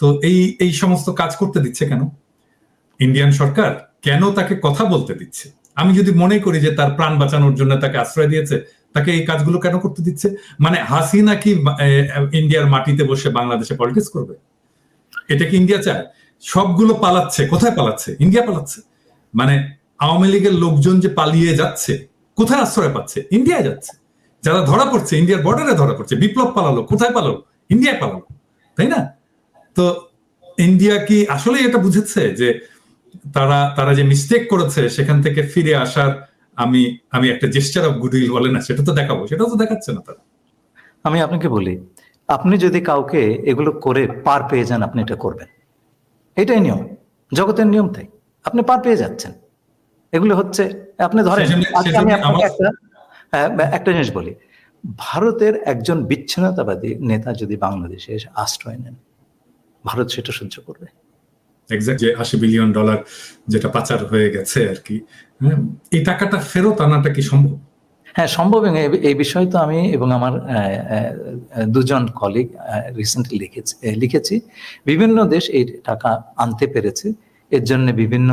তো এই এই সমস্ত কাজ করতে দিচ্ছে কেন ইন্ডিয়ান সরকার? কেন তাকে কথা বলতে দিচ্ছে? আমি যদি মনে করি যে তার প্রাণ বাঁচানোর জন্য তাকে আশ্রয় দিয়েছে, তাকে এই কাজগুলো কেন করতে দিচ্ছে? মানে হাসিনা কি ইন্ডিয়ার মাটিতে বসে বাংলাদেশে পলিটিক্স করবে? এটা কি ইন্ডিয়া চায়? সবগুলো পালাচ্ছে, কোথায় পালাচ্ছে? ইন্ডিয়া পালাচ্ছে। মানে আওয়ামী লীগের লোকজন যে পালিয়ে যাচ্ছে, কোথায় আশ্রয় পাচ্ছে? ইন্ডিয়ায় যাচ্ছে। যারা ধরা পড়ছে ইন্ডিয়ার বর্ডারে ধরা পড়ছে। বিপ্লব পালালো, কোথায় পালালো? ইন্ডিয়ায় পালালো, তাই না? তো ইন্ডিয়া কি আসলে এটা বুঝেছে যে তারা তারা যে মিস্টেক করেছে সেখান থেকে ফিরে আসার আমি আমি একটা জেস্টার অফ গুডউইল বলে না, সেটা তো দেখাবো, সেটাও তো দেখাচ্ছে না তারা। আমি আপনাকে বলি, আপনি যদি কাউকে এগুলো করে পার পেয়ে যান, আপনি এটা করবেন, এটাই নিয়ম, জগতের নিয়ম। তাই আপনি পার পেয়ে যাচ্ছেন। এগুলো হচ্ছে, আপনি ধরেন, আমি আপনাকে একটা জিনিস বলি, ভারতের একজন বিচ্ছিন্নতাবাদী নেতা যদি বাংলাদেশে এসে আশ্রয় নেন, ভারত সেটা সহ্য করবে? এক্সাক্ট, যে $80 বিলিয়ন যেটা পাচার হয়ে গেছে আর কি, এই টাকাটা ফেরত আনাটা কি সম্ভব? হ্যাঁ, সম্ভব। এই বিষয়ে তো আমি এবং আমার দুজন কলিগ রিসেন্টলি লিখেছি। বিভিন্ন দেশ এই টাকা আনতে পেরেছে, এর জন্য বিভিন্ন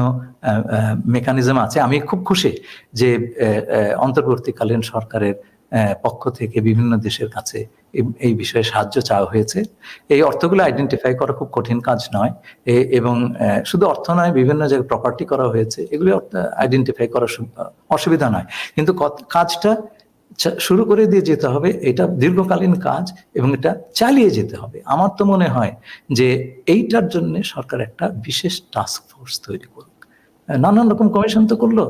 মেকানিজম আছে। আমি খুব খুশি যে অন্তর্বর্তীকালীন সরকারের পক্ষ থেকে বিভিন্ন দেশের কাছে এই বিষয়ে সাহায্য চাওয়া হয়েছে। এই অর্থগুলো আইডেন্টিফাই করা খুব কঠিন কাজ নয়, এবং শুধু অর্থ নয়, বিভিন্ন জায়গায় প্রপার্টি করা হয়েছে, এগুলি আইডেন্টিফাই করা অসুবিধা নয়। কিন্তু কাজটা শুরু করে দিয়ে যেতে হবে, এটা দীর্ঘকালীন কাজ এবং এটা চালিয়ে যেতে হবে। আমার তো মনে হয় যে এইটার জন্য সরকার একটা বিশেষ টাস্ক ফোর্স তৈরি করুক। নানান রকম কমিশন তো করলো,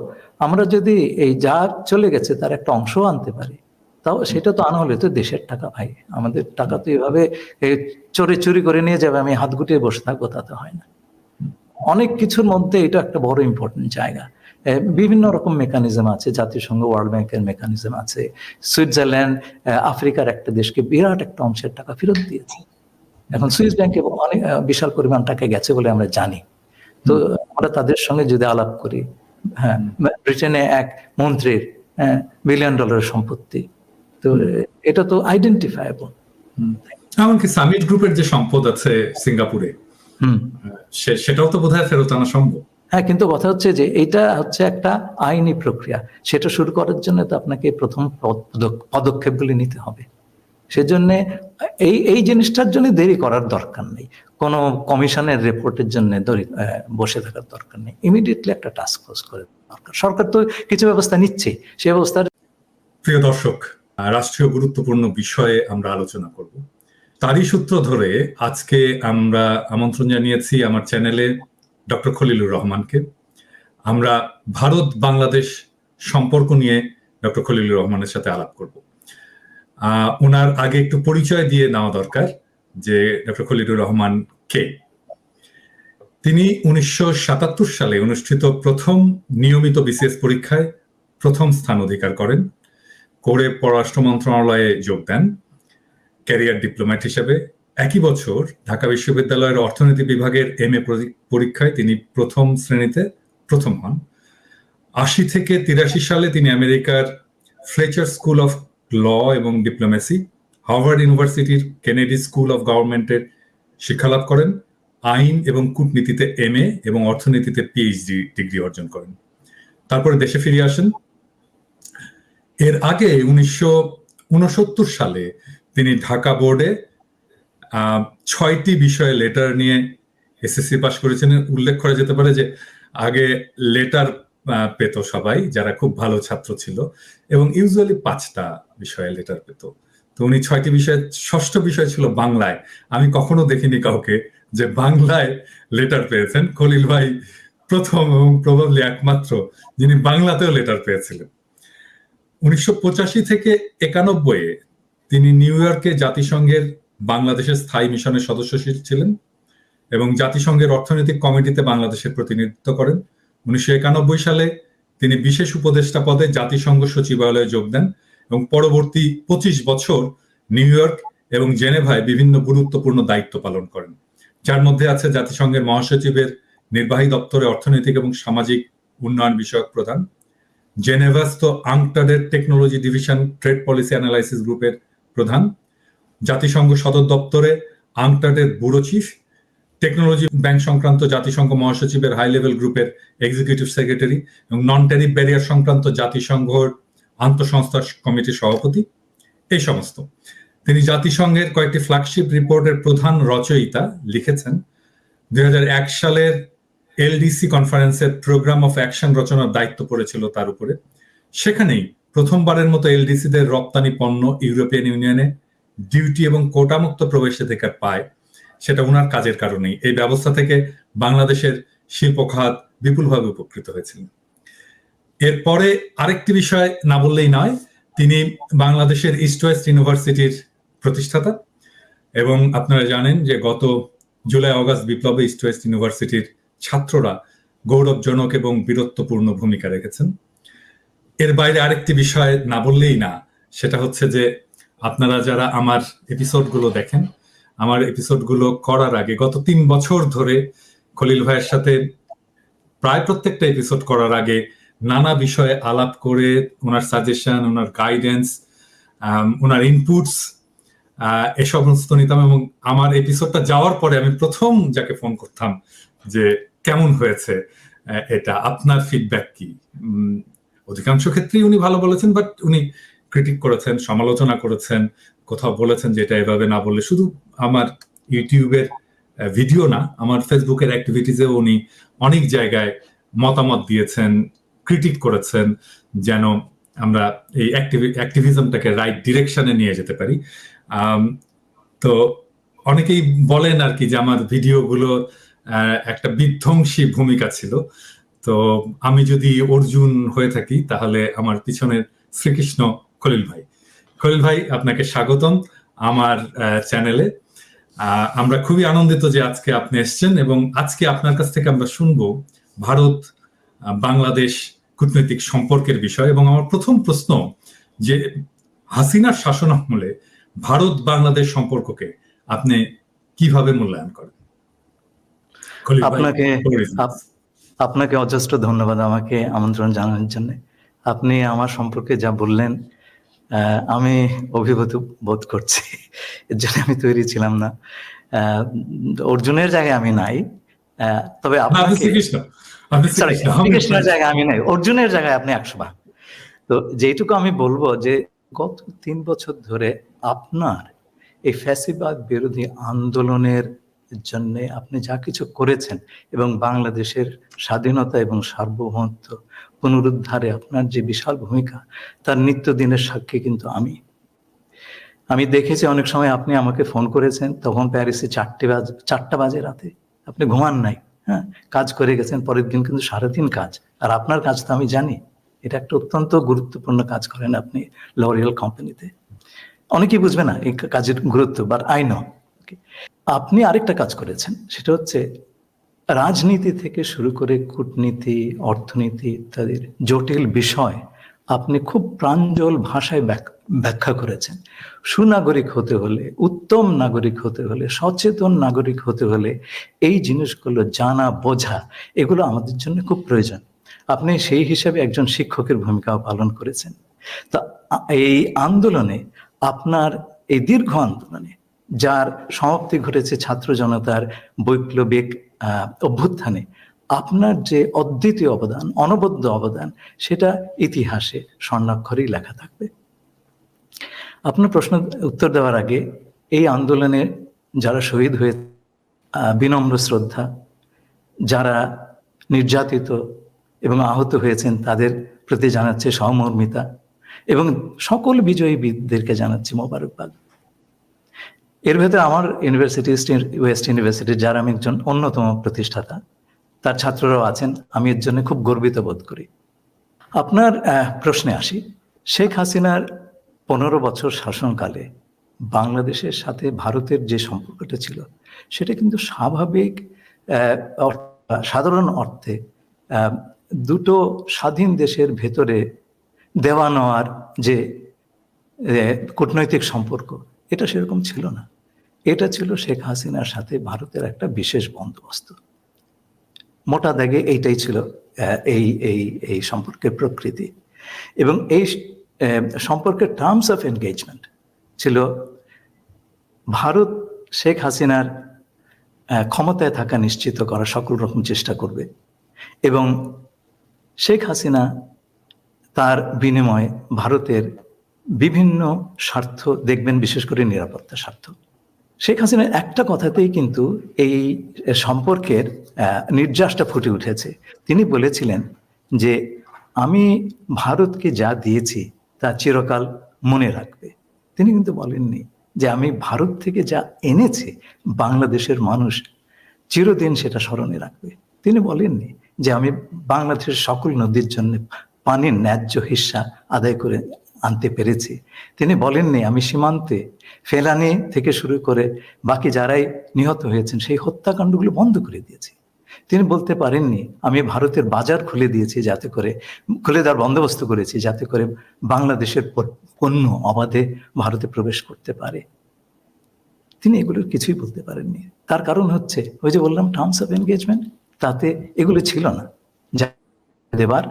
আমরা যদি এই যা চলে গেছে তার একটা অংশ আনতে পারি, তাও সেটা তো আনা হলে তো দেশের টাকা, ভাই, আমাদের টাকা তো এভাবে চুরি করে নিয়ে যাবে, আমি হাত গুটিয়ে বসে থাকবো, তা তো হয় না। অনেক কিছুর মধ্যে এটা একটা বড় ইম্পর্টেন্ট জায়গা। বিভিন্ন রকম মেকানিজম আছে, জাতিসংঘ, ওয়ার্ল্ড ব্যাংকের মেকানিজম আছে। সুইজারল্যান্ড আফ্রিকার একটা দেশকে বিরাট একটা অংশের টাকা ফেরত দিয়েছে। এখন সুইস ব্যাংকে অনেক বিশাল পরিমাণ টাকা গেছে বলে আমরা জানি। তো আমরা তাদের সঙ্গে যদি আলাপ করি, হ্যাঁ, ব্রিটেনে এক মন্ত্রীর $1 বিলিয়ন সম্পত্তি, তো এটা তো আইডেন্টিফায়েবল। এমনকি সামিট গ্রুপের যে সম্পদ আছে সিঙ্গাপুরে, সেটাও তো বোধহয় ফেরত আনা সম্ভব। হ্যাঁ, কিন্তু কথা হচ্ছে যে এটা হচ্ছে একটা আইনি প্রক্রিয়া, সেটা শুরু করার জন্য তো আপনাকে প্রথম পদক্ষেপগুলি নিতে হবে। সেজন্য এই জিনিসটার জন্য দেরি করার দরকার নেই, কোনো কমিশনের রিপোর্টের জন্য বসে থাকার দরকার নেই। ইমিডিয়েটলি একটা টাস্ক ফোর্স করে দরকার। সরকার তো কিছু ব্যবস্থা নিচ্ছে, সেই ব্যবস্থার। প্রিয় দর্শক, রাষ্ট্রীয় গুরুত্বপূর্ণ বিষয়ে আমরা আলোচনা করব। তারই সূত্র ধরে আজকে আমরা আমন্ত্রণ জানিয়েছি আমার চ্যানেলে ডক্টর খলিলুর রহমানকে। আমরা ভারত বাংলাদেশ সম্পর্ক নিয়ে ডক্টর খলিলুর রহমানের সাথে আলাপ করব। ওনার আগে একটু পরিচয় দিয়ে নেওয়া দরকার যে ডক্টর খলিলুর রহমান কে। তিনি 1977 সালে অনুষ্ঠিত প্রথম নিয়মিত বিসিএস পরীক্ষায় প্রথম স্থান অধিকার করেন, করে পররাষ্ট্র মন্ত্রণালয়ে যোগ দেন ক্যারিয়ার ডিপ্লোম্যাট হিসেবে। একই বছর ঢাকা বিশ্ববিদ্যালয়ের অর্থনীতি বিভাগের MA পরীক্ষায় তিনি প্রথম শ্রেণীতে প্রথম হন। 80 থেকে 83 সালে তিনি আমেরিকার ফ্লেচার স্কুল অফ ল এবং ডিপ্লোমেসি, হার্ভার্ড ইউনিভার্সিটির কেনেডি স্কুল অফ গভর্নমেন্টের শিক্ষালাভ করেন। আইন এবং কূটনীতিতে MA এবং অর্থনীতিতে PhD ডিগ্রি অর্জন করেন। তারপরে দেশে ফিরে আসেন। এর আগে 1969 সালে তিনি ঢাকা বোর্ডে 6টি বিষয়ে লেটার নিয়ে SSC পাস করেছেন। উল্লেখ করা যেতে পারে যে আগে লেটার পেত সবাই যারা খুব ভালো ছাত্র ছিল, এবং ইউজুয়ালি 5টা বিষয়ে লেটার পেত। তো উনি 6টি বিষয়ে, ষষ্ঠ বিষয় ছিল বাংলায়। আমি কখনো দেখিনি কাউকে যে বাংলায় লেটার পেয়েছেন। খলিল ভাই প্রথম এবং প্রবাবলি একমাত্র যিনি বাংলাতেও লেটার পেয়েছিলেন। 1985 থেকে 91 তিনি নিউ ইয়র্কে জাতিসংঘের বাংলাদেশের স্থায়ী মিশনের সদস্য ছিলেন এবং জাতিসংঘের অর্থনৈতিক কমিটিতে বাংলাদেশের প্রতিনিধিত্ব করেন। 1991 সালে তিনি বিশেষ উপদেষ্টা পদে জাতিসংঘ সচিবালয়ে যোগ দেন এবং পরবর্তী 25 বছর নিউ ইয়র্ক এবং জেনেভায় বিভিন্ন গুরুত্বপূর্ণ দায়িত্ব পালন করেন, যার মধ্যে আছে জাতিসংঘের মহাসচিবের নির্বাহী দপ্তরে অর্থনৈতিক এবং সামাজিক উন্নয়ন বিষয়ক প্রধান, জেনেভাস্থ আংটাডের technology division trade policy analysis গ্রুপের প্রধান, জাতিসংঘ সদর দপ্তরে আংটাডের ব্যুরো চিফ, টেকনোলজি ব্যাংক সংক্রান্ত জাতিসংঘ মহাসচিবের হাই লেভেল গ্রুপের এক্সিকিউটিভ সেক্রেটারি এবং নন ট্যারিফ ব্যারিয়ার সংক্রান্ত জাতিসংঘের আন্তঃসংস্থা কমিটির সভাপতি, এই সমস্ত। তিনি জাতিসংঘের কয়েকটি ফ্ল্যাগশিপ রিপোর্টের প্রধান রচয়িতা, লিখেছেন 2001 সালের এলডিসি কনফারেন্সের প্রোগ্রাম অফ অ্যাকশন রচনার দায়িত্ব পড়েছিল তার উপরে। সেখানেই প্রথমবারের মতো এলডিসিদের রপ্তানি পণ্য ইউরোপিয়ান ইউনিয়নে ডিউটি এবং কোটামুক্ত প্রবেশাধিকার পায়, সেটা ওনার কাজের কারণেই। এই ব্যবস্থা থেকে বাংলাদেশের শিল্প খাত বিপুলভাবে উপকৃত হয়েছিল। এরপরে আরেকটি বিষয় না বললেই নয়, তিনি বাংলাদেশের ইস্ট ওয়েস্ট ইউনিভার্সিটির প্রতিষ্ঠাতা, এবং আপনারা জানেন যে গত জুলাই অগাস্ট বিপ্লবে ইস্ট ওয়েস্ট ইউনিভার্সিটির ছাত্ররা গৌরবজনক এবং বীরত্বপূর্ণ ভূমিকা রেখেছেন। এর বাইরে আরেকটি বিষয় না বললেই না, সেটা হচ্ছে যে আপনারা যারা আমার এপিসোডগুলো দেখেন, আমার এপিসোডগুলো করার আগে গত 3 বছর ধরে খলিল ভাইয়ের সাথে প্রায় প্রত্যেকটা এপিসোড করার আগে নানা বিষয়ে আলাপ করে ওনার সাজেশন, ওনার গাইডেন্স, ওনার ইনপুটস এ সমস্ত নিতাম। এবং আমার এপিসোডটা যাওয়ার পরে আমি প্রথম যাকে ফোন করতাম যে কেমন হয়েছে এটা, আপনার ফিডব্যাক কি। অধিকাংশ ক্ষেত্রেই উনি ভালো বলেছেন, বাট উনি ক্রিটিক করেছেন, সমালোচনা করেছেন, কোথাও বলেছেন যে এটা এভাবে না বললে। শুধু আমার ইউটিউবের ভিডিও না, আমার ফেসবুকের অ্যাক্টিভিটিসেও উনি অনেক জায়গায় মতামত দিয়েছেন, ক্রিটিক করেছেন, যেন আমরা এই অ্যাক্টিভিজমটাকে রাইট ডিরেকশনে নিয়ে যেতে পারি। তো অনেকেই বলেন আর কি যে আমার ভিডিওগুলো একটা বিধ্বংসী ভূমিকা ছিল। তো আমি যদি অর্জুন হয়ে থাকি তাহলে আমার পিছনের শ্রীকৃষ্ণ খলিল ভাই। খলিল ভাই, আপনাকে স্বাগতম আমার চ্যানেলে। আমরা খুবই আনন্দিত যে আজকে আপনি এসছেন, এবং আজকে আপনার কাছ থেকে আমরা শুনবো ভারত বাংলাদেশ কূটনৈতিক সম্পর্কের বিষয়। এবং আমার প্রথম প্রশ্ন যে হাসিনার শাসন আমলে ভারত বাংলাদেশ সম্পর্ককে আপনি কিভাবে মূল্যায়ন করেন? আপনাকে অজস্র ধন্যবাদ আমাকে আমন্ত্রণ জানানোর জন্য। আপনি আমার সম্পর্কে যা বললেন আমি অভিভূত বোধ করছি। এর জন্য আমি তৈরি ছিলাম না। অর্জুনের জায়গায় আমি নাই, তবে শ্রীকৃষ্ণের জায়গায় আমি নাই, অর্জুনের জায়গায় আপনি 100 ভাগ। তো যেটুকু আমি বলবো যে গত 3 বছর ধরে আপনার এই ফ্যাসিবাদ বিরোধী আন্দোলনের জন্য আপনি যা কিছু করেছেন এবং বাংলাদেশের স্বাধীনতা এবং সার্বভৌমত্ব পুনরুদ্ধারে আপনার যে বিশাল ভূমিকা, তার নিত্যদিনের সাক্ষী কিন্তু আমি দেখেছি। অনেক সময় আপনি আমাকে ফোন করেছেন, তখন প্যারিসে 4টা বাজে রাতে, আপনি ঘুমান নাই, হ্যাঁ, কাজ করে গেছেন। পরের দিন কিন্তু 3.5 কাজ। আর আপনার কাজ তো আমি জানি, এটা একটা অত্যন্ত গুরুত্বপূর্ণ কাজ করেন আপনি লরিয়াল কোম্পানিতে। অনেকেই বুঝবে না এই কাজের গুরুত্ব, বাট আই নো। আপনি আরেকটা কাজ করেছেন, সেটা হচ্ছে রাজনীতি থেকে শুরু করে কূটনীতি, অর্থনীতি ইত্যাদির জটিল বিষয় আপনি খুব প্রাঞ্জল ভাষায় ব্যাখ্যা করেছেন। সুনাগরিক হতে হলে, উত্তম নাগরিক হতে হলে, সচেতন নাগরিক হতে হলে এই জিনিসগুলো জানা, বোঝা, এগুলো আমাদের জন্য খুব প্রয়োজন। আপনি সেই হিসাবে একজন শিক্ষকের ভূমিকাও পালন করেছেন। তা এই আন্দোলনে, আপনার এই দীর্ঘ আন্দোলনে, যার সমাপ্তি ঘটেছে ছাত্র জনতার বৈপ্লবিক অভ্যুত্থানে, আপনার যে অদ্বিতীয় অবদান, অনবদ্য অবদান, সেটা ইতিহাসে স্বর্ণাক্ষরেই লেখা থাকবে। আপনার প্রশ্ন উত্তর দেওয়ার আগে এই আন্দোলনে যারা শহীদ হয়ে, বিনম্র শ্রদ্ধা, যারা নির্যাতিত এবং আহত হয়েছেন তাদের প্রতি জানাচ্ছে সহমর্মিতা, এবং সকল বিজয়ী বীরদেরকে জানাচ্ছি মোবারকবাদ। এর ভেতরে আমার ইউনিভার্সিটি, ওয়েস্ট ইউনিভার্সিটি, যার আমি একজন অন্যতম প্রতিষ্ঠাতা, তার ছাত্ররাও আছেন। আমি এর জন্য খুব গর্বিত বোধ করি। আপনার প্রশ্নে আসি। শেখ হাসিনার 15 বছর শাসনকালে বাংলাদেশের সাথে ভারতের যে সম্পর্কটা ছিল, সেটা কিন্তু স্বাভাবিক, সাধারণ অর্থে দুটো স্বাধীন দেশের ভেতরে দেওয়া নেওয়ার যে কূটনৈতিক সম্পর্ক, এটা সেরকম ছিল না। এটা ছিল শেখ হাসিনার সাথে ভারতের একটা বিশেষ বন্দোবস্ত। মোটা দাগে এইটাই ছিল এই সম্পর্কের প্রকৃতি। এবং এই সম্পর্কের টার্মস অফ এনগেজমেন্ট ছিল ভারত শেখ হাসিনার ক্ষমতায় থাকা নিশ্চিত করা সকল রকম চেষ্টা করবে, এবং শেখ হাসিনা তার বিনিময়ে ভারতের বিভিন্ন স্বার্থ দেখবেন, বিশেষ করে নিরাপত্তা স্বার্থ। শেখ হাসিনার একটা কথাতেই কিন্তু এই সম্পর্কের নির্যাসটা ফুটে উঠেছে। তিনি বলেছিলেন যে আমি ভারতকে যা দিয়েছি তা চিরকাল মনে রাখবে। তিনি কিন্তু বলেননি যে আমি ভারত থেকে যা এনেছি বাংলাদেশের মানুষ চিরদিন সেটা স্মরণে রাখবে। তিনি বলেননি যে আমি বাংলাদেশের সকল নদীর জন্য পানির ন্যায্য হিস্সা আদায় করে আনতে পেরেছি। তিনি বলেননি আমি সীমান্তে ফেলানি থেকে শুরু করে বাকি যারাই নিহত হয়েছেন সেই হত্যাকাণ্ডগুলো বন্ধ করে দিয়েছি। তিনি বলতে পারেননি আমি ভারতের বাজার খুলে দিয়েছি, যাতে করে খুলে দেওয়ার বন্দোবস্ত করেছি যাতে করে বাংলাদেশের পণ্য অবাধে ভারতে প্রবেশ করতে পারে। তিনি এগুলোর কিছুই বলতে পারেননি। তার কারণ হচ্ছে ওই যে বললাম টার্মস অফ এনগেজমেন্ট, তাতে এগুলো ছিল না যা দেবার।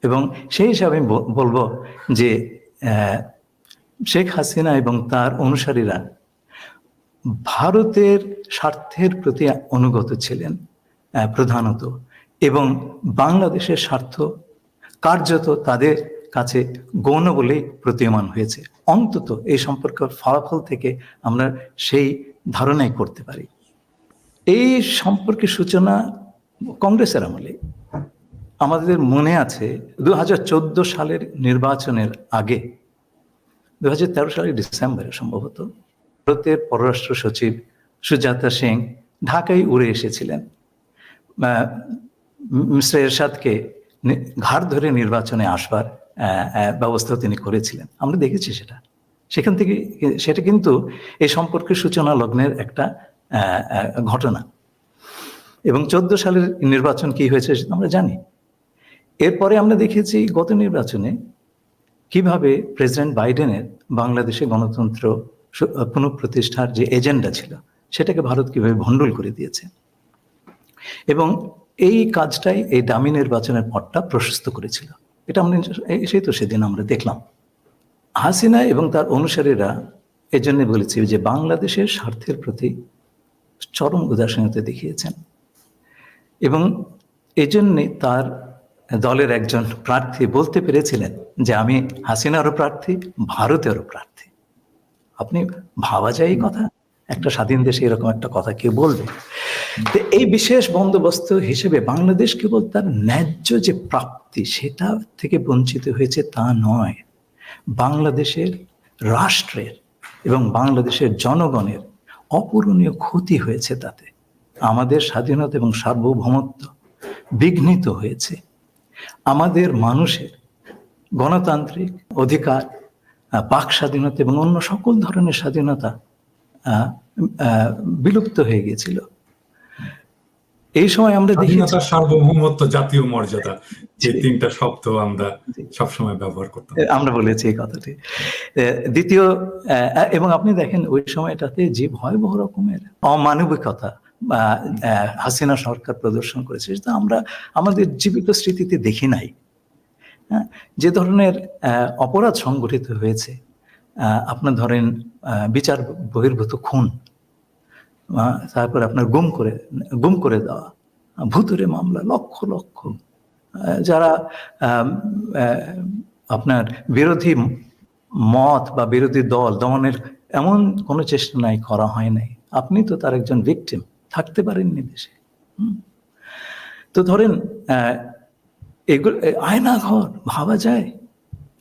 এবং সেই হিসাবে আমি বলবো যে শেখ হাসিনা এবং তার অনুসারীরা ভারতের স্বার্থের প্রতি অনুগত ছিলেন প্রধানত, এবং বাংলাদেশের স্বার্থ কার্যত তাদের কাছে গৌণ বলেই প্রতীয়মান হয়েছে। অন্তত এই সম্পর্কের ফলাফল থেকে আমরা সেই ধারণাই করতে পারি। এই সম্পর্কের সূচনা কংগ্রেসের আমলে। আমাদের মনে আছে 2014 সালের নির্বাচনের আগে 2013 সালের ডিসেম্বরে সম্ভবত ভারতের পররাষ্ট্র সচিব সুজাতা সিং ঢাকায় উড়ে এসেছিলেন। মিস্টার এরশাদকে ঘাড় ধরে নির্বাচনে আসবার ব্যবস্থা তিনি করেছিলেন। আমরা দেখেছি সেটা। সেখান থেকে সেটা কিন্তু এই সম্পর্কের সূচনা লগ্নের একটা ঘটনা। এবং 14 সালের নির্বাচন কি হয়েছে সেটা আমরা জানি। এরপরে আমরা দেখেছি গত নির্বাচনে কিভাবে প্রেসিডেন্ট বাইডেনের বাংলাদেশে গণতন্ত্র পুনঃপ্রতিষ্ঠার যে এজেন্ডা ছিল সেটাকে ভারত কিভাবে ভণ্ডুল করে দিয়েছে, এবং এই কাজটাই এই ডামি নির্বাচনের পথটা প্রশস্ত করেছিল। এটা আমরা সেই তো সেদিন আমরা দেখলাম। হাসিনা এবং তার অনুসারীরা এজন্য বলেছি যে বাংলাদেশের স্বার্থের প্রতি চরম উদাসীনতা দেখিয়েছেন, এবং এজন্যে তার দলের একজন প্রার্থী বলতে পেরেছিলেন যে আমি হাসিনারও প্রার্থী, ভারতেরও প্রার্থী। আপনি ভাবা যায় এই কথা? একটা স্বাধীন দেশে এরকম একটা কথা কে বলবে? তো এই বিশেষ বন্দোবস্ত হিসেবে বাংলাদেশ কেবল তার ন্যায্য যে প্রাপ্তি সেটা থেকে বঞ্চিত হয়েছে তা নয়, বাংলাদেশের রাষ্ট্রের এবং বাংলাদেশের জনগণের অপূরণীয় ক্ষতি হয়েছে। তাতে আমাদের স্বাধীনতা এবং সার্বভৌমত্ব বিঘ্নিত হয়েছে। আমাদের মানুষের গণতান্ত্রিক অধিকার, বাক স্বাধীনতা এবং অন্য সকল ধরনের স্বাধীনতা বিলুপ্ত হয়ে গিয়েছিল। এই সময় আমরা স্বাধীনতা, সার্বভৌমত্ব, জাতীয় মর্যাদা, যে তিনটা শব্দ আমরা সবসময় ব্যবহার করতাম, আমরা বলেছি এই কথাটি। দ্বিতীয়, এবং আপনি দেখেন ওই সময়টাতে যে ভয়াবহ রকমের অমানবিকতা হাসিনা সরকার প্রদর্শন করেছে সেটা আমরা আমাদের জীবিত স্মৃতিতে দেখি নাই। যে ধরনের অপরাধ সংগঠিত হয়েছে, আপনার ধরেন বিচার বহির্ভূত খুন, তারপর আপনার গুম করে দেওয়া, ভুতুরে মামলা, লক্ষ লক্ষ, যারা আপনার বিরোধী মত বা বিরোধী দল দমনের এমন কোনো চেষ্টা নাই, করা হয় নাই। আপনি তো তার একজন ভিকটিম, থাকতে পারেননি দেশে। তো ধরেন এগুলো আয়নাঘর ভাবা যায়।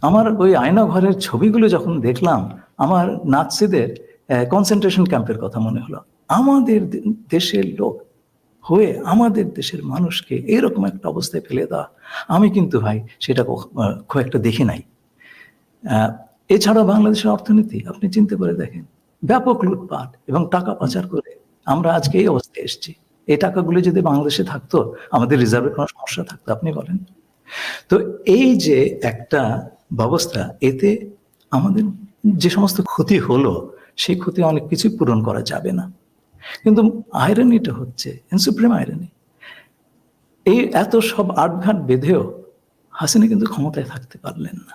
আমার ওই আয়নাঘরের ছবিগুলো যখন দেখলাম, আমার নাৎসিদের কনসেন্ট্রেশন ক্যাম্পের কথা মনে হলো। আমাদের দেশের লোক হয়ে আমাদের দেশের মানুষকে এরকম একটা অবস্থায় ফেলে দেওয়া, আমি কিন্তু ভাই সেটা খুব একটা দেখি নাই। এছাড়া বাংলাদেশের অর্থনীতি আপনি চিন্তা করে দেখেন, ব্যাপক লুটপাট এবং টাকা পাচার করে আমরা আজকে এই অবস্থায় এসেছি। এই টাকাগুলো যদি বাংলাদেশে থাকতো, আমাদের রিজার্ভের কোনো সমস্যা থাকতো? আপনি বলেন। তো এই যে একটা ব্যবস্থা, এতে আমাদের যে সমস্ত ক্ষতি হলো সেই ক্ষতি অনেক কিছু পূরণ করা যাবে না। কিন্তু আয়রনিটা হচ্ছে, সুপ্রিম আয়রনি, এই এত সব আটঘাট বেঁধেও হাসিনা কিন্তু ক্ষমতায় থাকতে পারলেন না।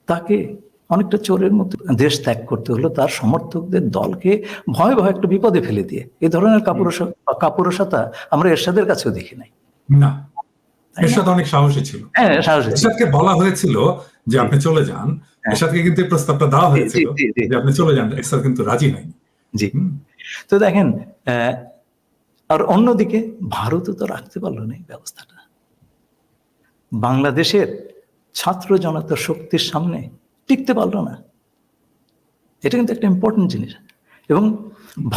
তাকে অনেকটা চোরের মতো দেশ ত্যাগ করতে হলো তার সমর্থকদের দলকে ভয়ে ভয়ে একটা বিপদে ফেলে দিয়ে। এই ধরনের কাপুরুষতা আমরা এরশাদের কাছেও দেখি নাই। না, এরশাদ অনেক সাহসী ছিল। হ্যাঁ, সাহসী ছিল। এরশাদকে বলা হয়েছিল যে আপনি চলে যান, এরশাদকে কিন্তু এই প্রস্তাবটা দেওয়া হয়েছিল যে আপনি চলে যান, এরশাদ কিন্তু রাজি হয়নি। জি। তো দেখেন, আর অন্যদিকে ভারতও তো রাখতে পারলো না এই ব্যবস্থাটা। বাংলাদেশের ছাত্র জনতার শক্তির সামনে টিকতে পারলো না। এটা কিন্তু একটা ইম্পর্টেন্ট জিনিস। এবং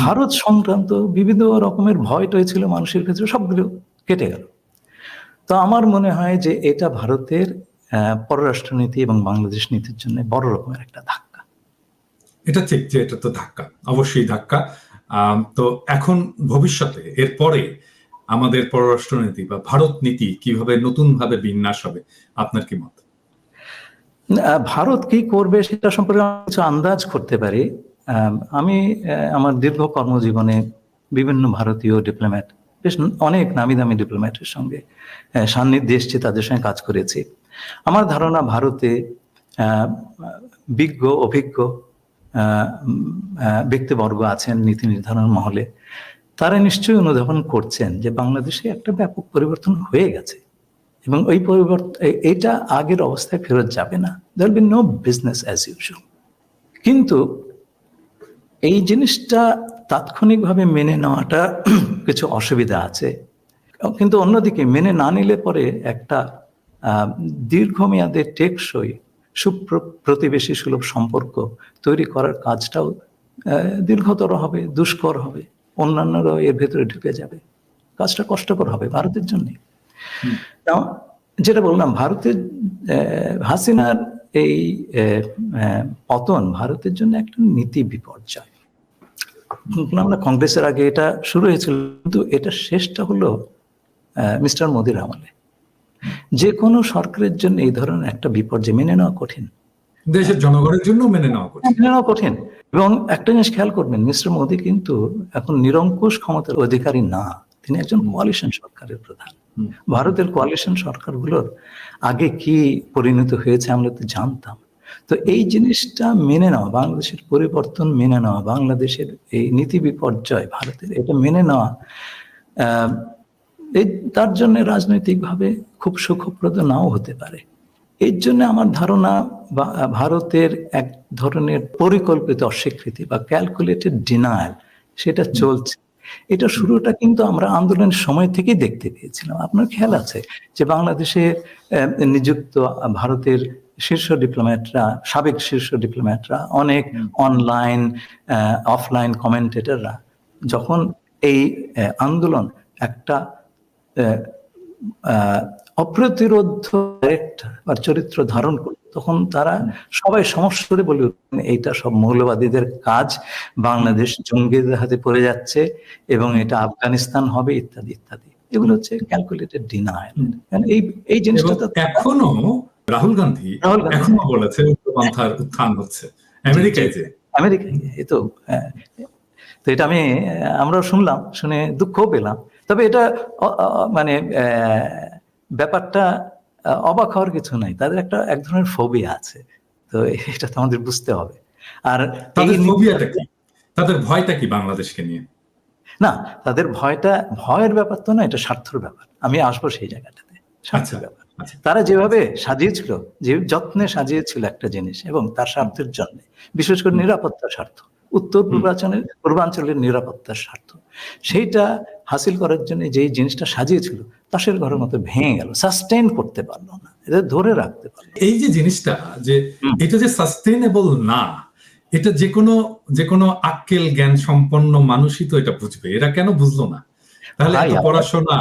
ভারত সংক্রান্ত বিভিন্ন রকমের ভয় টয় ছিল মানুষের ক্ষেত্রে, সবগুলো কেটে গেল। তো আমার মনে হয় যে এটা ভারতের পররাষ্ট্রনীতি এবং বাংলাদেশ নীতির জন্য বড় রকমের একটা ধাক্কা। এটা ঠিক যে এটা তো ধাক্কা, অবশ্যই ধাক্কা। তো এখন ভবিষ্যতে এরপরে আমাদের পররাষ্ট্রনীতি বা ভারত নীতি কিভাবে নতুন ভাবে বিন্যাস হবে, আপনার কি মত? ভারত কি করবে সেটা সম্পর্কে কিছু আন্দাজ করতে পারি। আমি আমার দীর্ঘ কর্মজীবনে বিভিন্ন ভারতীয় ডিপ্লোম্যাট, বেশ অনেক নামি দামি ডিপ্লোম্যাটের সঙ্গে সান্নিধ্যে এসেছি, তাদের সঙ্গে কাজ করেছি। আমার ধারণা ভারতে বিজ্ঞ অভিজ্ঞ ব্যক্তিবর্গ আছেন নীতি নির্ধারণ মহলে, তারা নিশ্চয়ই অনুধাবন করছেন যে বাংলাদেশে একটা ব্যাপক পরিবর্তন হয়ে গেছে এবং ওই পরিবর্তন, এটা আগের অবস্থায় ফেরত যাবে না। There will be no business as usual. কিন্তু এই জিনিসটা তাৎক্ষণিকভাবে মেনে নেওয়াটা কিছু অসুবিধা আছে। কিন্তু অন্যদিকে মেনে না নিলে পরে একটা দীর্ঘমেয়াদে টেকসই প্রতিবেশী সুলভ সম্পর্ক তৈরি করার কাজটাও দীর্ঘতর হবে, দুষ্কর হবে, অন্যান্যরাও এর ভেতরে ঢুকে যাবে, কাজটা কষ্টকর হবে ভারতের জন্য। যেটা বললাম, ভারতের হাসিনার এই পতন ভারতের জন্য একটা নীতি বিপর্যয়। আমরা কংগ্রেসের আগে এটা শুরু হয়েছিল, কিন্তু এটা শেষটা হলো মিস্টার মোদির আমলে। যে কোনো সরকারের জন্য এই ধরনের একটা বিপর্যয় মেনে নেওয়া কঠিন, দেশের জনগণের জন্য মেনে নেওয়া কঠিন। এবং একটা জিনিস খেয়াল করবেন, মিস্টার মোদি কিন্তু এখন নিরঙ্কুশ ক্ষমতার অধিকারী না, তিনি একজন কোয়ালিশন সরকারের প্রধান। ভারতের কোয়ালিশন সরকারগুলোর আগে কি পরিণত হয়েছে আমরা তো জানতাম। তো এই জিনিসটা মেনে নেওয়া, বাংলাদেশের পরিবর্তন মেনে নেওয়া, বাংলাদেশের এই নীতি বিপর্যয় ভারতের, এটা মেনে নেওয়া তার জন্য রাজনৈতিকভাবে খুব সুখপ্রদ নাও হতে পারে। এর জন্য আমার ধারণা ভারতের এক ধরনের পরিকল্পিত অস্বীকৃতি বা ক্যালকুলেটেড ডিনায়াল সেটা চলছে। এটা শুরুটা কিন্তু আমরা আন্দোলনের সময় থেকেই দেখতে পেয়েছিলাম। আপনার খেয়াল আছে যে বাংলাদেশে নিযুক্ত ভারতের শীর্ষ ডিপ্লোম্যাটরা, সাবেক শীর্ষ ডিপ্লোম্যাটরা, অনেক অনলাইন অফলাইন কমেন্টেটররা যখন এই আন্দোলন একটা অপ্রতিরোধ বা চরিত্র ধারণ করল, তখন তারা সবাই সমস্যারে বলে উঠলেন এইটা সব মৌলবাদীদের কাজ, বাংলাদেশ জঙ্গিদের হাতে পড়ে যাচ্ছে এবং এটা আফগানিস্তান হবে ইত্যাদি ইত্যাদি। এগুলো হচ্ছে ক্যালকুলেটেড ডিনায়াল। এই জিনিসটা তো এখনো রাহুল গান্ধী এখনো বলেছে উগ্রপন্থার উত্থান হচ্ছে আমেরিকায়। তো এটা আমরা শুনলাম, শুনে দুঃখও পেলাম। তবে এটা মানে ব্যাপারটা অবাক হওয়ার কিছু নাই, তাদের এক ধরনের ফোবিয়া আছে, তো এটা তো আমাদের বুঝতে হবে। আর তাদের ফোবিয়াটা কি, তাদের ভয়টা কি বাংলাদেশকে নিয়ে? না, তাদের ভয়ের ব্যাপার তো না, এটা স্বার্থের ব্যাপার। আমি আসবো সেই জায়গাটাতে, স্বার্থের ব্যাপার। তারা যেভাবে সাজিয়েছিল, যে যত্নে সাজিয়েছিল একটা জিনিস, এবং তার স্বার্থের জন্য, বিশেষ করে নিরাপত্তার স্বার্থ, উত্তর পূর্বাঞ্চলের নিরাপত্তার স্বার্থ, সেইটা হাসিল করার জন্য যেই জিনিসটা সাজিয়েছিল তাসের ঘরের মতো ভেঙে গেল, সাস্টেইন করতে পারলো না, এটা ধরে রাখতে পারলো। এই যে জিনিসটা, যে এটা যে সাস্টেইনেবল না, এটা যে কোনো আক্কেল জ্ঞান সম্পন্ন মানুষই তো এটা বুঝবে। এরা কেন বুঝলো না? তাহলে এত পড়াশোনা,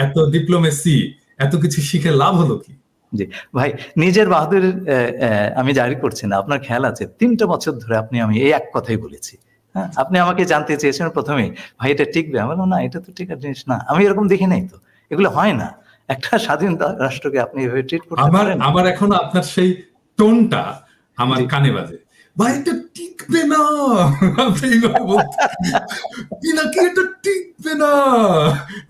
এত ডিপ্লোমেসি, এত কিছু শিখে লাভ হলো কি? জি ভাই, নিজের বাহাদুর আমি জারি করছি না। আপনার খেয়াল আছে 3টা বছর ধরে আমি এই এক কথাই বলেছি। হ্যাঁ, আপনি আমাকে জানতে চেয়েছেন প্রথমে, ভাই এটা টিকবে? আমি বললাম না, এটা তো টিকার জিনিস না। আমি এরকম দেখি নাই তো, এগুলো হয় না। একটা স্বাধীন রাষ্ট্রকে আপনি এভাবে ট্রিট করতে পারেন? আমার এখনো আপনার সেই টোনটা আমার কানে বাজে, ভাই এটা টিকবে না, আপনি এইভাবে বলতে, নাকি এটা টিকবে না,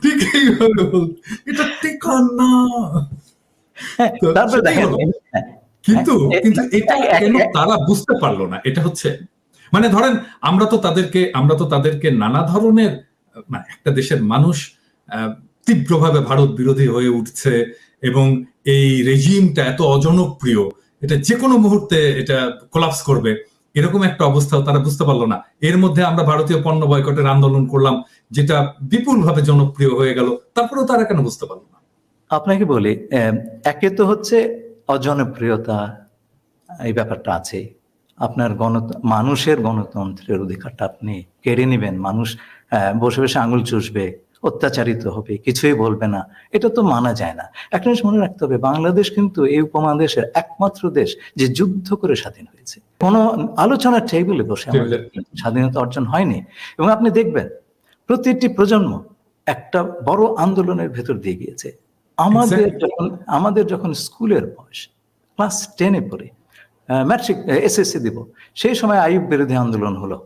ঠিক এইভাবে বলতে, এটা টিকার না। তারপরে দেখেন, কিন্তু কিন্তু এটা কেন তারা বুঝতে পারলো না? এটা হচ্ছে মানে ধরেন আমরা তো তাদেরকে নানা ধরনের মানে একটা দেশের মানুষ তীব্রভাবে ভারত বিরোধী হয়ে উঠছে এবং এই রেজিমটা এত অজনপ্রিয়, এটা যে কোনো মুহূর্তে এটা কোলাপস করবে, এরকম একটা অবস্থাও তারা বুঝতে পারলো না। এর মধ্যে আমরা ভারতীয় পণ্য বয়কটের আন্দোলন করলাম, যেটা বিপুলভাবে জনপ্রিয় হয়ে গেল, তারপরেও তারা কেন বুঝতে পারলো না? আপনাকে বলি, একে তো হচ্ছে অজনপ্রিয়তা, এই ব্যাপারটা আছে। আপনার মানুষের গণতন্ত্রের অধিকারটা আপনি কেড়ে নেবেন, মানুষ বসে বসে আঙুল চুষবে, অত্যাচারিত হবে, কিছুই বলবে না, এটা তো মানা যায় না। একটা জিনিস মনে রাখতে হবে, বাংলাদেশ কিন্তু এই উপমহাদেশের একমাত্র দেশ যে যুদ্ধ করে স্বাধীন হয়েছে। কোনো আলোচনার টেবিলে বসে আমাদের স্বাধীনতা অর্জন হয়নি। এবং আপনি দেখবেন প্রতিটি প্রজন্ম একটা বড় আন্দোলনের ভেতর দিয়ে গিয়েছে। আমাদের যখন স্কুলের বয়স, ক্লাস 10-এ পড়ে, ম্যাট্রিক এসএসসি দিব, সেই সময় আইয়ুব বিরোধী আন্দোলন হলো,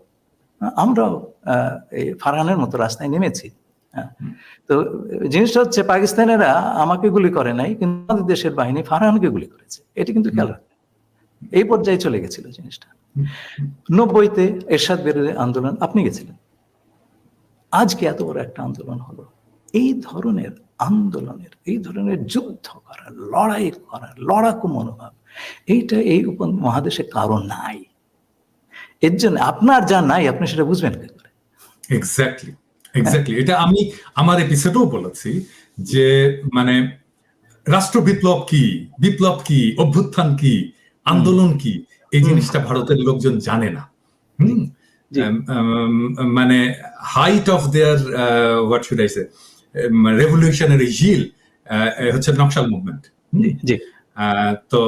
আমরাও এই ফারহানের মতো রাস্তায় নেমেছি। তো জিনিসটা হচ্ছে, পাকিস্তানেরা আমাকে গুলি করে নাই, কিন্তু আমাদের দেশের বাহিনী ফারহানকে গুলি করেছে। এটি কিন্তু খেয়াল রাখতে, এই পর্যায়ে চলে গেছিল জিনিসটা। 90-তে এরশাদ বিরোধী আন্দোলন, আপনি গেছিলেন। আজকে এত বড় একটা আন্দোলন হলো। এই ধরনের আন্দোলনের, এই ধরনের যুদ্ধ করার, লড়াই করার, লড়াকু মনোভাব, এইটা এই উপমহাদেশে কারো নাই। এর জন্য আপনার যা নাই, আপনি সেটা বুঝবেন কি করে? এক্স্যাক্টলি। এটা আমি আমার এপিসোডেও বলেছি যে মানে রাষ্ট্র বিপ্লব কি, অভ্যুত্থান কি, আন্দোলন কি, এই জিনিসটা ভারতের লোকজন জানে না। মানে height of their what should I say revolutionary zeal হচ্ছে নকশাল মুভমেন্ট। তো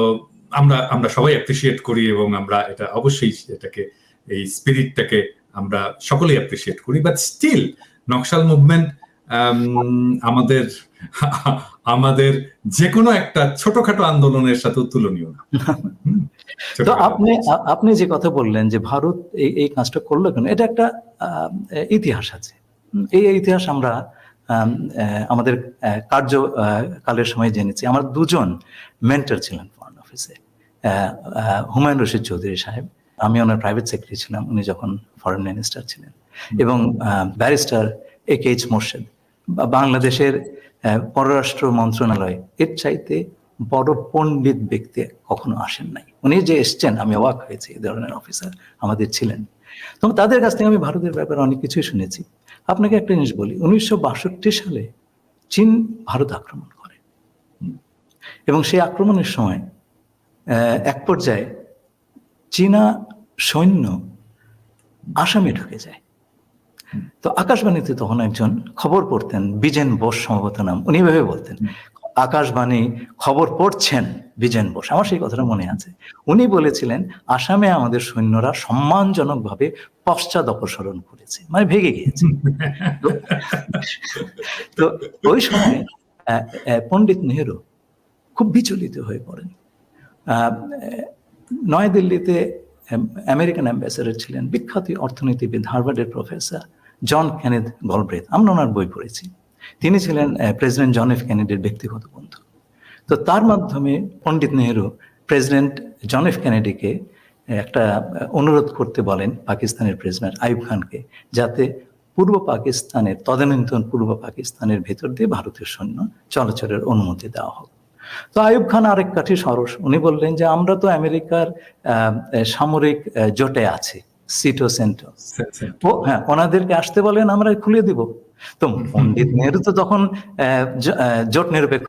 আমরা সবাই অ্যাপ্রিসিয়েট করি এবং আমরা এটা অবশ্যই এটাকে, এই স্পিরিটটাকে আমরা সকলেই অ্যাপ্রিসিয়েট করি, বাট স্টিল নকশাল মুভমেন্ট আমাদের যে কোনো একটা ছোটখাটো আন্দোলনের সাথে তুলনীয় না। তো আপনি যে কথা বললেন যে ভারত এই কাজটা করলো কেন, এটা একটা ইতিহাস আছে। এই ইতিহাস আমরা আমাদের কার্যকালের সময় জেনেছি। আমার দুজন মেন্টর ছিলেন ফরেন অফিসে, হুমায়ুন রশিদ চৌধুরী সাহেব, আমি ওনার প্রাইভেট সেক্রেটারি ছিলাম উনি যখন ফরেন মিনিস্টার ছিলেন, এবং ব্যারিস্টার AK-H মোর্শেদ। বাংলাদেশের পররাষ্ট্র মন্ত্রণালয় এর চাইতে বড় পণ্ডিত ব্যক্তি কখনো আসেন নাই। উনি যে এসছেন, আমি অবাক হয়েছি, এই ধরনের অফিসার আমাদের ছিলেন। তো তাদের কাছ থেকে আমি ভারতের ব্যাপারে অনেক কিছুই শুনেছি। আপনাকে একটা জিনিস বলি, 1962 সালে চীন ভারত আক্রমণ করে, এবং সেই আক্রমণের সময় এক পর্যায়ে চীনা সৈন্য আসামে ঢুকে যায়। তো আকাশবাণীতে তখন একজন খবর পড়তেন, বিজেন বোস সম্ভবত নাম, উনি ভেবে বলতেন, আকাশবাণী খবর পড়ছেন বিজেন বোস, আমার সেই কথাটা মনে আছে। উনি বলেছিলেন আসামে আমাদের সৈন্যরা সম্মানজনকভাবে পশ্চাৎ অপসরণ করেছে, মানে ভেগে গিয়েছে। তো ওই সময় পণ্ডিত নেহেরু খুব বিচলিত হয়ে পড়েন। নয়াদিল্লিতে আমেরিকান অ্যাম্বাসেডর ছিলেন বিখ্যাত অর্থনীতিবিদ, হার্ভার্ডের প্রফেসর জন কেনেথ গলব্রেথ, আমরা ওনার বই পড়েছি। তিনি ছিলেন প্রেসিডেন্ট জন এফ কেনেডির ব্যক্তিগত বন্ধু। তো তার মাধ্যমে পণ্ডিত নেহেরু প্রেসিডেন্ট জন এফ কেনেডিকে একটা অনুরোধ করতে বলেন পাকিস্তানের প্রেসিডেন্ট আইয়ুব খানকে, যাতে পূর্ব পাকিস্তানের, তদানীন্তন পূর্ব পাকিস্তানের ভেতর দিয়ে ভারতীয় সৈন্য চলাচলের অনুমতি দেওয়া হোক। তো আইয়ুব খান আরেক কাঠি সরস, উনি বললেন যে আমরা তো আমেরিকার সামরিক জোটে আছি, সিটো সেন্টো, হ্যাঁ, ওনাদেরকে আসতে বলেন, আমরা খুলে দিব। তো পণ্ডিত নেহেরু তো তখন জোট নিরপেক্ষ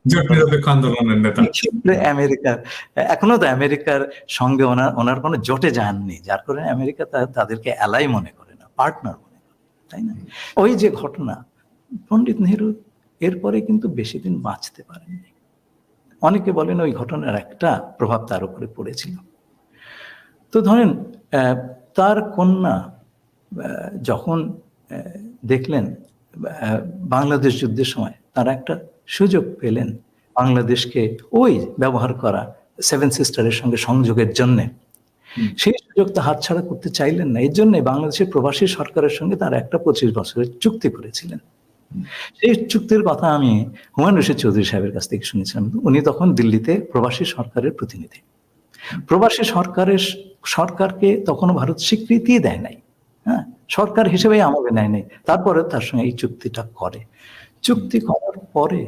আন্দোলনের নেতা, আমেরিকার, এখনো তো আমেরিকার সঙ্গে ওনার কোনো জোটে যাননি, যার কারণে আমেরিকা তাদেরকে অ্যালাই মনে করে না, পার্টনার মনে করে, তাই না? ওই যে ঘটনা, পণ্ডিত নেহেরু এরপরে কিন্তু বেশি দিন বাঁচতে পারেননি। অনেকে বলেন ওই ঘটনার একটা প্রভাব তার উপরে পড়েছিল। তো ধরেন তার কন্যা যখন দেখলেন বাংলাদেশ যুদ্ধের সময় তারা একটা সুযোগ পেলেন বাংলাদেশকে ওই ব্যবহার করা সেভেন সিস্টারের সঙ্গে সংযোগের জন্য, সেই সুযোগটা হাতছাড়া করতে চাইলেন না। এর জন্য বাংলাদেশের প্রবাসী সরকারের সঙ্গে তারা একটা 25 বছরের চুক্তি করেছিলেন। সেই চুক্তির কথা আমি হুমায়ুন রশিদ চৌধুরী সাহেবের কাছ থেকে শুনেছিলাম। উনি তখন দিল্লিতে প্রবাসী সরকারের প্রতিনিধি। প্রবাসী সরকারকে তখনও ভারত স্বীকৃতি দেয় নাই, হ্যাঁ, সরকার হিসেবে আমলে নেয় নাই। তারপরে তার সঙ্গে এই চুক্তিটা করে। চুক্তি করার পরে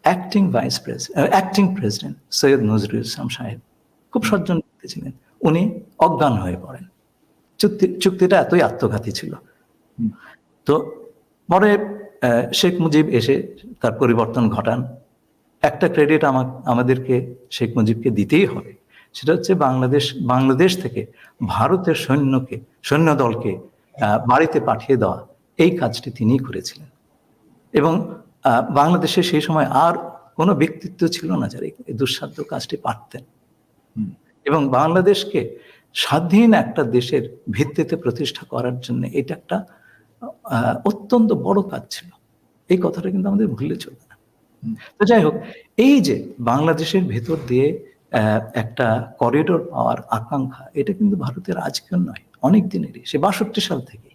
অ্যাক্টিং প্রেসিডেন্ট সৈয়দ নজরুল ইসলাম সাহেব খুব সজ্জন ব্যক্তি ছিলেন, উনি অজ্ঞান হয়ে পড়েন। চুক্তিটা এতই আত্মঘাতী ছিল। তো পরে শেখ মুজিব এসে তার পরিবর্তন ঘটান। একটা ক্রেডিট আমাদেরকে শেখ মুজিবকে দিতেই হবে, সেটা হচ্ছে বাংলাদেশ থেকে ভারতের সৈন্য দলকে বাড়িতে পাঠিয়ে দেওয়া, এই কাজটি তিনিই করেছিলেন। এবং বাংলাদেশে সেই সময় আর কোনো ব্যক্তিত্ব ছিল না যারা এই দুঃসাধ্য কাজটি পারতেন। এবং বাংলাদেশকে স্বাধীন একটা দেশের ভিত্তিতে প্রতিষ্ঠা করার জন্য এটা একটা অত্যন্ত বড় কাজ ছিল। এই কথাটা কিন্তু আমাদের ভুললে চলবে না। তো যাই হোক, এই যে বাংলাদেশের ভেতর দিয়ে একটা করিডোর পাওয়ার আকাঙ্ক্ষা, এটা কিন্তু ভারতের আজকের নয়, অনেক দিনেরই, সে 62 সাল থেকে।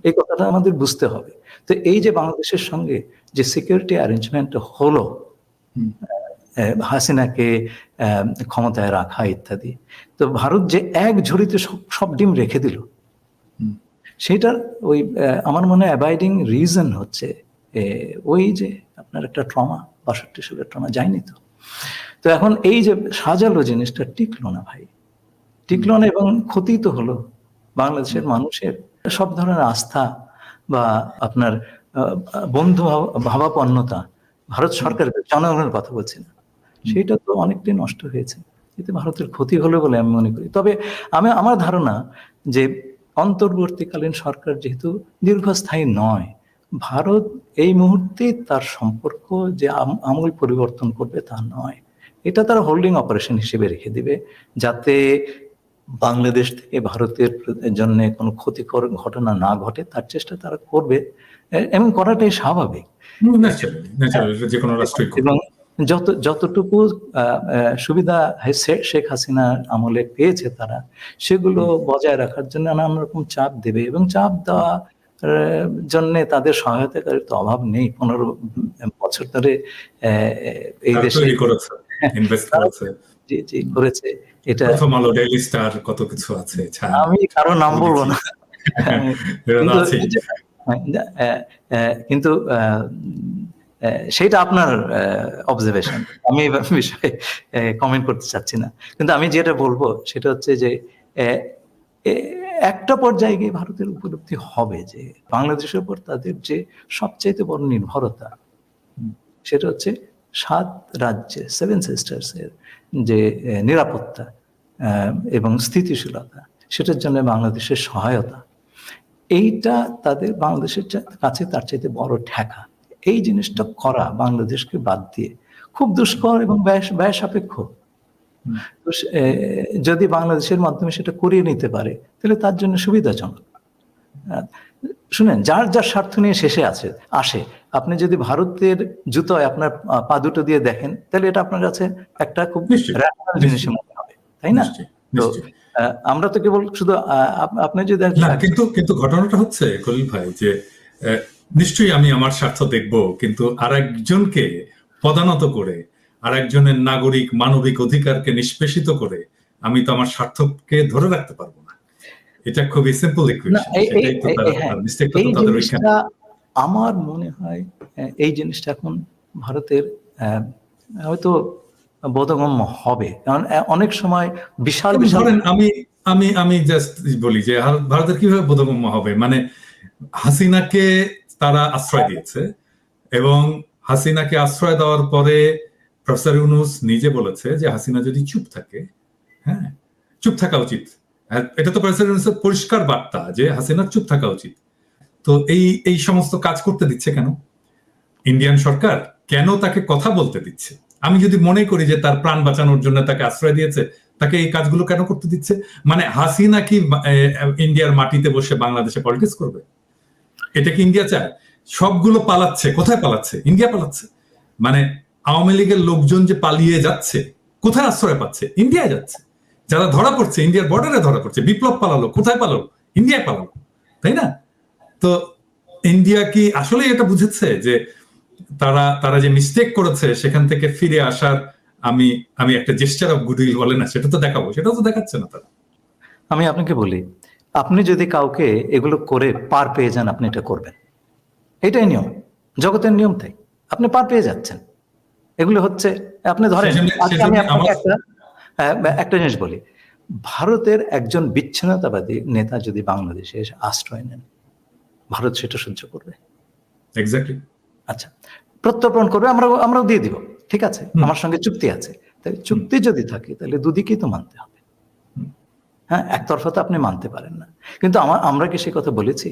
এই কথাটা আমাদের বুঝতে হবে। তো এই যে বাংলাদেশের সঙ্গে যে সিকিউরিটি অ্যারেঞ্জমেন্ট হলো, হাসিনাকে ক্ষমতায় রাখা ইত্যাদি, তো ভারত যে এক ঝুড়িতে সব ডিম রেখে দিল, সেটার ওই আমার মনে হয় অ্যাবাইডিং রিজন হচ্ছে ওই যে আপনার একটা ট্রমা, 62 সালের ট্রমা যায়নি তো। তো এখন এই যে সাজালো জিনিসটা টিকলো না ভাই, টিকলো না, এবং ক্ষতি তো হলো বাংলাদেশের মানুষের সব ধরনের আস্থা বা আপনার বন্ধু ভাবাপন্নতা, ভারত সরকারের জনগণের কথা বলছি না, সেটা তো অনেকটাই নষ্ট হয়েছে। এতে ভারতের ক্ষতি হলো বলে আমি মনে করি। তবে আমার ধারণা যে অন্তর্বর্তীকালীন সরকার যেহেতু দীর্ঘস্থায়ী নয়, ভারত এই মুহূর্তে তার সম্পর্ক যে আমূল পরিবর্তন করবে তা নয়, এটা তারা হোল্ডিং অপারেশন হিসেবে রেখে দিবে, যাতে বাংলাদেশ থেকে ভারতের জন্য কোনো ক্ষতিকর ঘটনা না ঘটে, তার চেষ্টা তারা করবে, এবং করাটাই স্বাভাবিক। এবং যতটুকু সুবিধা শেখ হাসিনা আমলে পেয়েছে তারা, সেগুলো বজায় রাখার জন্য নানান রকম চাপ দেবে, এবং চাপ দেওয়া জন্য তাদের সহায়তাকারীর তো অভাব নেই। 15 বছর ধরে এই দেশে করেছে। এটা কত কিছু আছে, আমি কারো নাম বলবো না, কিন্তু সেটা আপনার অবজারভেশন, আমি এই বিষয়ে কমেন্ট করতে চাচ্ছি না। কিন্তু আমি যেটা বলবো সেটা হচ্ছে যে একটা পর্যায়ে গিয়ে ভারতের উপলব্ধি হবে যে বাংলাদেশের উপর তাদের যে সবচাইতে বড় নির্ভরতা, সেটা হচ্ছে 7 রাজ্যে 7 সিস্টার্স এর যে নিরাপত্তা এবং স্থিতিশীলতা, সেটার জন্য বাংলাদেশের সহায়তা, এইটা তাদের বাংলাদেশের কাছে তার চাইতে বড় ঠেকা। এই জিনিসটা করা বাংলাদেশকে বাদ দিয়ে খুব দুষ্কর এবং ব্যয় সাপেক্ষ। যদি বাংলাদেশের মাধ্যমে সেটা করিয়ে নিতে পারে, তাহলে তার জন্য সুবিধাজনক। শুনেন, যার স্বার্থ নিয়ে শেষে আসে, আপনি যদি ভারতের জুতোয় আপনার পা দুটো দিয়ে দেখেন, তাহলে এটা আপনার কাছে একটা খুব র্যাশনাল জিনিস মনে হবে, তাই না? তো আমরা তো কেবল শুধু আপনি যদি কিন্তু ঘটনাটা হচ্ছে খলিল ভাই যে নিশ্চয়ই আমি আমার স্বার্থ দেখব, কিন্তু আরেকজনকে পদানত করে, আরেকজনের নাগরিক মানবিক অধিকারকে নিষ্পেষিত করে আমি তো আমার স্বার্থকে ধরে রাখতে পারবো না। এটা খুবই সিম্পল ইকুয়েশন। আমার মনে হয় এই জিনিসটা এখন ভারতের হয়তো বোধগম্য হবে, কারণ অনেক সময় বিশাল আমি জাস্ট বলি যে ভারতের কিভাবে বোধগম্য হবে, মানে হাসিনাকে তারা আশ্রয় দিয়েছে, এবং হাসিনাকে আশ্রয় দেওয়ার পরে প্রফেসর ইউনূস নিজে বলেছে যে হাসিনা যদি চুপ থাকে, হ্যাঁ, চুপ থাকা উচিত। এটা তো প্রফেসর ইউনূসের পরিষ্কার বার্তা যে হাসিনার চুপ থাকা উচিত। তো এই সমস্ত কাজ করতে দিচ্ছে কেন ইন্ডিয়ান সরকার? কেন তাকে কথা বলতে দিচ্ছে? আমি যদি মনে করি যে তার প্রাণ বাঁচানোর জন্য তাকে আশ্রয় দিয়েছে, তাকে এই কাজগুলো কেন করতে দিচ্ছে? মানে হাসিনা কি ইন্ডিয়ার মাটিতে বসে বাংলাদেশে পলিটিক্স করবে? এটা কি ইন্ডিয়া চায়? সবগুলো পালাচ্ছে, কোথায় পালাচ্ছে? ইন্ডিয়া পালাচ্ছে। মানে আওয়ামী লীগের লোকজন যে পালিয়ে যাচ্ছে, কোথায় আশ্রয় পাচ্ছে? ইন্ডিয়ায় যাচ্ছে। যারা ধরা পড়ছে ইন্ডিয়ার বর্ডারে ধরা পড়ছে। বিপ্লব পালালো, কোথায় পালালো? ইন্ডিয়ায় পালালো, তাই না? তো ইন্ডিয়া কি আসলে এটা বুঝেছে যে তারা যে মিস্টেক করেছে সেখান থেকে ফিরে আসার আমি আমি একটা জেস্টার অফ গুডউইল বলে না, সেটা তো দেখাবো, সেটা তো দেখাচ্ছে না তারা। আমি আপনাকে বলি, আপনি যদি কাউকে এগুলো করে পার পেয়ে যান, আপনি এটা করবেন, এটাই নিয়ম, জগতের নিয়ম। তাই আপনি পার পেয়ে যাচ্ছেন, এগুলো হচ্ছে। আপনি ধরেন, আজকে আমি আপনাকে একটা জিনিস বলি, ভারতের একজন বিচ্ছিন্নতাবাদী নেতা যদি বাংলাদেশে এসে আশ্রয় নেন, ভারত সেটা সহ্য করবে? এক্স্যাক্টলি। আচ্ছা, প্রত্যর্পণ করবে, আমরাও দিয়ে দিব, ঠিক আছে, আমার সঙ্গে চুক্তি আছে। তাই চুক্তি যদি থাকে তাহলে দুদিকেই তো মানতে হবে। হ্যাঁ, একতরফা তো আপনি মানতে পারেন না। কিন্তু আমরা কি সে কথা বলেছি?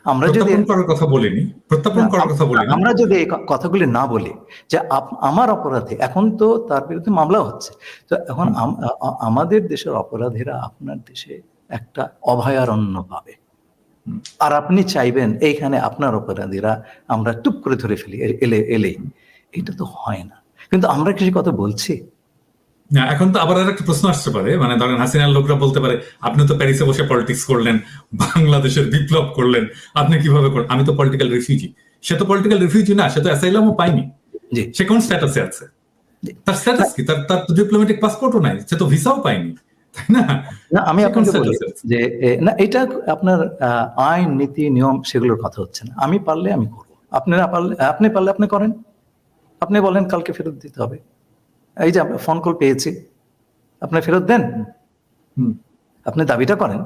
আমরা যদি প্রত্যাপন করার কথা বলিনি, প্রত্যাপন করার কথা বলিনি। আমরা যদি এই কথাগুলি না বলি যে আমার অপরাধী, এখন তো তার বিরুদ্ধে মামলা হচ্ছে, তো এখন আমাদের দেশের অপরাধীরা আপনার দেশে একটা অভয়ারণ্য পাবে, আর আপনি চাইবেন এইখানে আপনার অপরাধীরা আমরা টুপ করে ধরে ফেলি এলেই। এটা তো হয় না। কিন্তু আমরা কি কথা বলছি? না, এখন তো আবার একটা প্রশ্ন আসতে পারে, মানে ধরেন হাসিনার লোকরা বলতে পারে, আপনি তো প্যারিসে বসে পলিটিক্স করলেন, বাংলাদেশের বিপ্লব করলেন, আপনি কিভাবে করলেন? আমি তো পলিটিক্যাল রিফিউজি। সে তো পলিটিক্যাল রিফিউজি না, সে তো অ্যাসাইলামও পায়নি। জি, সে কোন স্ট্যাটাসে আছে? তার স্ট্যাটাস কি? তার তো ডিপ্লোম্যাটিক পাসপোর্টও নাই, সে তো ভিসাও পায়নি, তাই না? না, আমি আপনাকে বলি যে না, এটা আপনার আইন, নীতি, নিয়ম সেগুলোর কথা হচ্ছে না। আমি পারলে আমি করবো, আপনি না পারলে, আপনি পারলে আপনি করেন। আপনি বলেন কালকে ফেরত দিতে হবে, এই যে ফোন কল পেয়েছি, আপনি ফেরত দেন, আপনি দাবিটা করেন।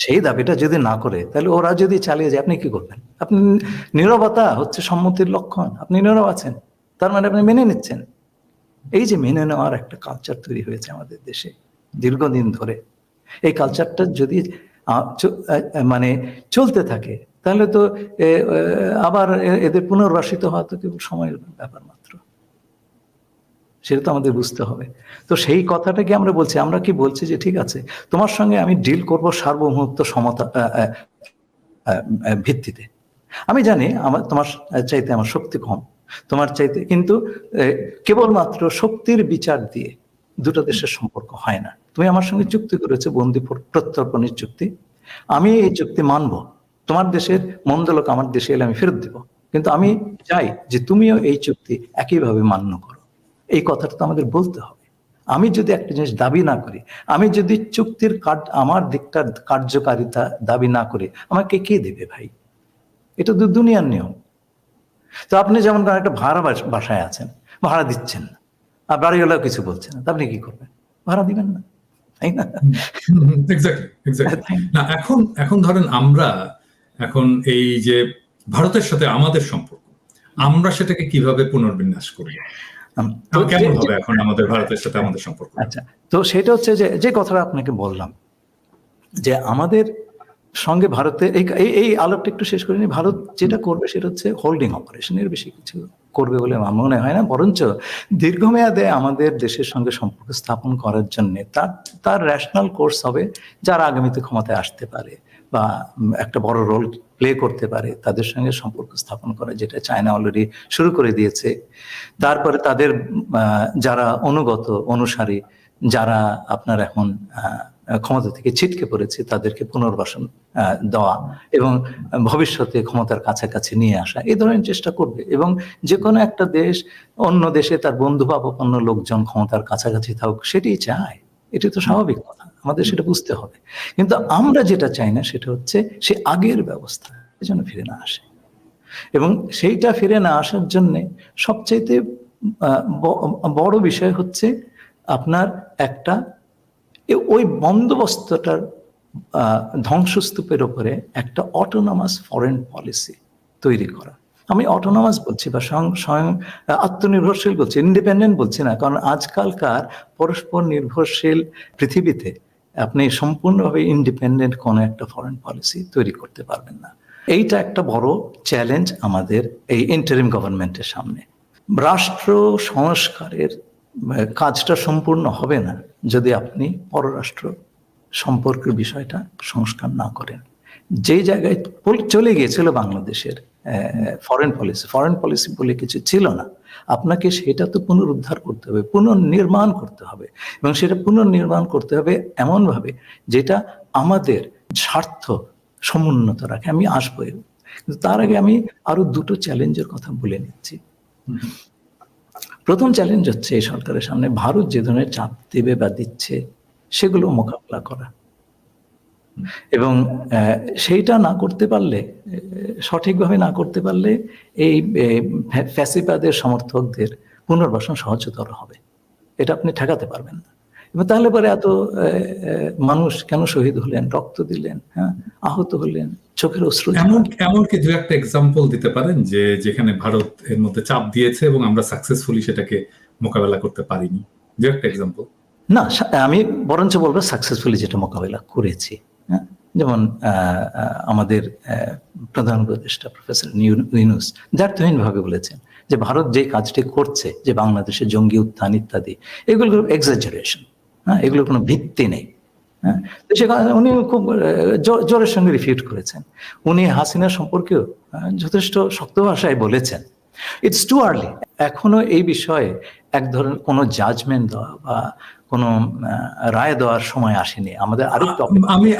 সেই দাবিটা যদি না করে, তাহলে ওরা যদি চালিয়ে যায়, আপনি কি করবেন? আপনি নীরবতা হচ্ছে সম্মতির লক্ষণ, আপনি নীরব আছেন, তার মানে আপনি মেনে নিচ্ছেন। এই যে মেনে নেওয়ার একটা কালচার তৈরি হয়েছে আমাদের দেশে দীর্ঘদিন ধরে, এই কালচারটা যদি মানে চলতে থাকে, তাহলে তো আবার এদের পুনর্বাসিত হওয়া তো কেবল সময়ের ব্যাপার মাত্র। সেটা তো আমাদের বুঝতে হবে। তো সেই কথাটা কি আমরা বলছি? আমরা কি বলছি যে ঠিক আছে, তোমার সঙ্গে আমি ডিল করব সার্বভৌমত্ব সমতা ভিত্তিতে। আমি জানি তোমার চাইতে আমার শক্তি কম, তোমার চাইতে, কিন্তু কেবলমাত্র শক্তির বিচার দিয়ে দুটো দেশের সম্পর্ক হয় না। তুমি আমার সঙ্গে চুক্তি করেছো, বন্দি প্রত্যর্পণের চুক্তি, আমি এই চুক্তি মানবো। তোমার দেশের মন্দ লোক আমার দেশে এলে আমি ফেরত দিব, কিন্তু আমি চাই যে তুমিও এই চুক্তি একইভাবে মান্য করো। এই কথাটা তো আমাদের বলতে হবে। আমি যদি একটা জিনিস দাবি না করি, আমি যদি চুক্তির আমার দিকটার কার্যকারিতা দাবি না করি, আমাকে কে দেবে ভাই? এটা তো দুনিয়ার নিয়ম। তো আপনি যেমন একটা ভাড়া বাসায় আছেন, ভাড়া দিচ্ছেন না, আর বাড়িওয়ালাও কিছু বলছে না, আপনি কি করবেন? ভাড়া দিবেন না, তাই না? না, এখন ধরেন আমরা এখন এই যে ভারতের সাথে আমাদের সম্পর্ক, আমরা সেটাকে কিভাবে পুনর্বিন্যাস করি? কেমন হবে এখন আমাদের ভারতের সাথে আমাদের সম্পর্ক? আচ্ছা, তো সেটা হচ্ছে যে কথাটা আপনাকে বললাম, যে আমাদের সঙ্গে ভারতের এই আলাপটা একটু শেষ করে নিই। ভারত যেটা করবে সেটা হচ্ছে হোল্ডিং অপারেশনের, বেশি কিছু করবে বলে আমার মনে হয় না। বরঞ্চ দীর্ঘমেয়াদে আমাদের দেশের সঙ্গে সম্পর্ক স্থাপন করার জন্য তার ন্যাশনাল কোর্স হবে, যারা আগামীতে ক্ষমতায় আসতে পারে বা একটা বড় রোল প্লে করতে পারে, তাদের সঙ্গে সম্পর্ক স্থাপন করা, যেটা চায়না অলরেডি শুরু করে দিয়েছে। তারপরে তাদের যারা অনুগত অনুসারী, যারা আপনার এখন ক্ষমতা থেকে ছিটকে পড়েছে, তাদেরকে পুনর্বাসন দেওয়া এবং ভবিষ্যতে ক্ষমতার কাছাকাছি নিয়ে আসা, এই ধরনের চেষ্টা করবে। এবং যে কোনো একটা দেশ অন্য দেশে তার বন্ধুভাবাপন্ন লোকজন ক্ষমতার কাছাকাছি থাকুক, সেটাই চায়। এটি তো স্বাভাবিক কথা, আমাদের সেটা বুঝতে হবে। কিন্তু আমরা যেটা চাই না সেটা হচ্ছে সে আগের ব্যবস্থা যেন ফিরে না আসে। এবং সেইটা ফিরে না আসার জন্য সবচাইতে বড় বিষয় হচ্ছে আপনার একটা ওই বন্দোবস্তটার ধ্বংসস্তূপের উপরে একটা অটোনমাস ফরেন পলিসি তৈরি করা। আমি অটোনমাস বলছি বা স্বয়ং আত্মনির্ভরশীল বলছি, ইন্ডিপেন্ডেন্ট বলছি না, কারণ আজকালকার পরস্পর নির্ভরশীল পৃথিবীতে আপনি সম্পূর্ণভাবে ইন্ডিপেন্ডেন্ট কোনো একটা ফরেন পলিসি তৈরি করতে পারবেন না। এইটা একটা বড় চ্যালেঞ্জ আমাদের এই ইন্টারিম গভর্নমেন্টের সামনে। রাষ্ট্র সংস্কারের কাজটা সম্পূর্ণ হবে না যদি আপনি পররাষ্ট্র সম্পর্কের বিষয়টা সংস্কার না করেন। যেই জায়গায় চলে গিয়েছিল বাংলাদেশের ফরেন পলিসি বলে কিছু ছিল না, আপনাকে সেটা তো পুনরুদ্ধার করতে হবে, পুনর্নির্মাণ করতে হবে, এবং সেটা পুনর্নির্মাণ করতে হবে এমনভাবে যেটা আমাদের স্বার্থ সমুন্নত রাখে। আমি আসবো, কিন্তু তার আগে আমি আরো দুটো চ্যালেঞ্জের কথা বলে নিচ্ছি। প্রথম চ্যালেঞ্জ হচ্ছে এই সরকারের সামনে ভারত যে ধরনের চাপ দেবে বা দিচ্ছে সেগুলো মোকাবিলা করা, এবং সেইটা না করতে পারলে, সঠিকভাবে না করতে পারলে এই ফ্যাসিবাদের সমর্থকদের পুনর্বাসন সহজতর হবে, এটা আপনি ঠেকাতে পারবেন না। এবং তাহলে পরে এত মানুষ কেন শহীদ হলেন, রক্ত দিলেন, হ্যাঁ, আহত হলেন, চোখের অশ্রু, এমনকি দু একটা এক্সাম্পল দিতে পারেন যে যেখানে ভারত এর মধ্যে চাপ দিয়েছে এবং আমরা সাকসেসফুলি সেটাকে মোকাবেলা করতে পারিনি, দু একটা এক্সাম্পল? না, আমি বরঞ্চ বলবো সাকসেসফুলি যেটা মোকাবেলা করেছি। হ্যাঁ, যেমন আমাদের প্রধান উপদেষ্টা প্রফেসর ইউনূস দ্ব্যর্থহীনভাবে বলেছেন যে ভারত যে কাজটি করছে, যে বাংলাদেশে জঙ্গি উত্থান ইত্যাদি, এগুলো এক্সাজারেশন, হ্যাঁ, এগুলোর কোনো ভিত্তি নেই। হ্যাঁ, তো সেখানে উনি খুব জোরের সঙ্গে রিফিউট করেছেন। উনি হাসিনা সম্পর্কেও যথেষ্ট শক্ত ভাষায় বলেছেন ইটস টু আর্লি, এখনো এই বিষয়ে এক ধরনের কোনো জাজমেন্ট দেওয়া বা কোনো রায় দেওয়ার সময় আসেনি। আমাদের আরো আমি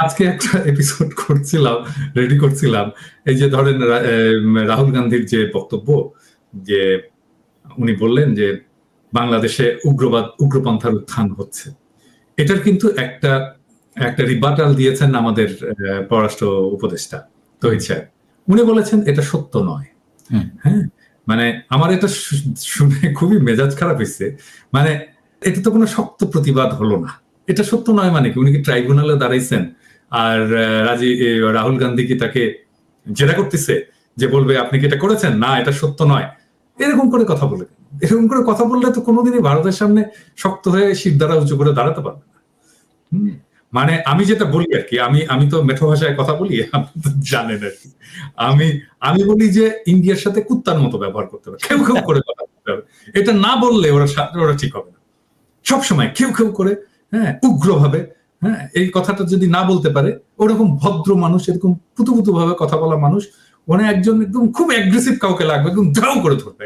আজকে একটা এপিসোড রেডি করছিলাম, এই যে ধরেন রাহুল গান্ধীর যে বক্তব্য, যে উনি বললেন যে বাংলাদেশে উগ্রপন্থার উত্থান হচ্ছে, এটার কিন্তু একটা রিবাটাল দিয়েছেন আমাদের পররাষ্ট্র উপদেষ্টা তহিদ সাহেব। উনি বলেছেন এটা সত্য নয়। হ্যাঁ, মানে আমার এটা শুনে খুবই মেজাজ খারাপ হয়েছে। মানে এটা তো কোনো শক্ত প্রতিবাদ হলো না। এটা সত্য নয় মানে কি? উনি কি ট্রাইব্যুনালে দাঁড়াইছেন আর রাহুল গান্ধী কি তাকে জেরা করতেছে যে বলবে আপনি কি এটা করেছেন? না, এটা সত্য নয়। এরকম করে কথা বলে, এরকম করে কথা বললে তো কোনোদিনই ভারতের সামনে শক্ত হয়ে শির দ্বারা উঁচু করে দাঁড়াতে পারবে না। মানে আমি যেটা বলি আর কি, আমি তো মেঠো ভাষায় কথা বলি, আপনি তো জানেন আর কি। আমি বলি যে ইন্ডিয়ার সাথে কুত্তার মতো ব্যবহার করতে হবে, খেউ খেউ করে কথা বলতে হবে। এটা না বললে ওরা ঠিক হবে না। সবসময় খেউ খেউ করে, হ্যাঁ, উগ্রভাবে, হ্যাঁ, এই কথাটা যদি না বলতে পারে, ওরকম ভদ্র মানুষ, এরকম পুতু ভাবে কথা বলা মানুষ, ওখানে একজন একদম খুব অ্যাগ্রেসিভ কাউকে লাগবে, একদম ঝাউ করে ধরবে।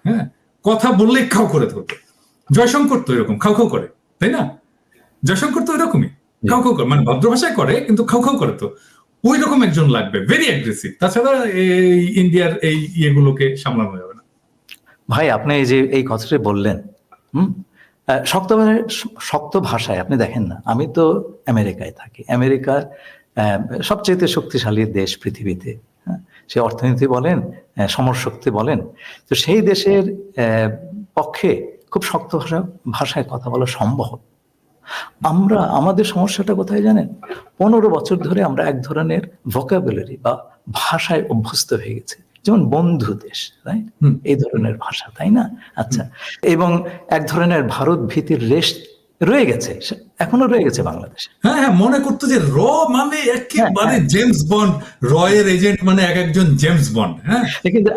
হ্যাঁ, কথা বললে খাও করে ধরবে। জয়শঙ্কর তো এরকম খাও খাও করে, তাই না? জয়শঙ্কর তো এরকমই খাও খাও করে, মানে ভদ্র ভাষায় করে কিন্তু খাও খাও করে। তো ওই রকম একজন লাগবে, ভেরি অ্যাগ্রেসিভ। তাছাড়া এই ইন্ডিয়ার এই ইয়েগুলোকে সামলানো যাবে না। ভাই, আপনি এই যে এই কথাটা বললেন, শক্ত ভাষায় আপনি দেখেন না, আমি তো আমেরিকায় থাকি। আমেরিকার সবচেয়ে শক্তিশালী দেশ পৃথিবীতে, সে অর্থনীতি বলেন, সমরশক্তি বলেন, তো সেই দেশের পক্ষে খুব শক্ত ভাষায় কথা বলা সম্ভব। আমাদের সমস্যাটা কোথায় জানেন? 15 বছর ধরে আমরা এক ধরনের ভোকাবুলারি বা ভাষায় অভ্যস্ত হয়ে গেছে, যেমন বন্ধু দেশ, রাইট, এই ধরনের ভাষা, তাই না? আচ্ছা, এবং এক ধরনের ভারত ভীতির রেশ রয়ে গেছে, এখনো রয়ে গেছে বাংলাদেশে। হ্যাঁ, মনে করতো যে মানে একেবারে জেমস বন্ড, রয়ের এজেন্ট মানে একজন জেমস বন্ড। হ্যাঁ, কিন্তু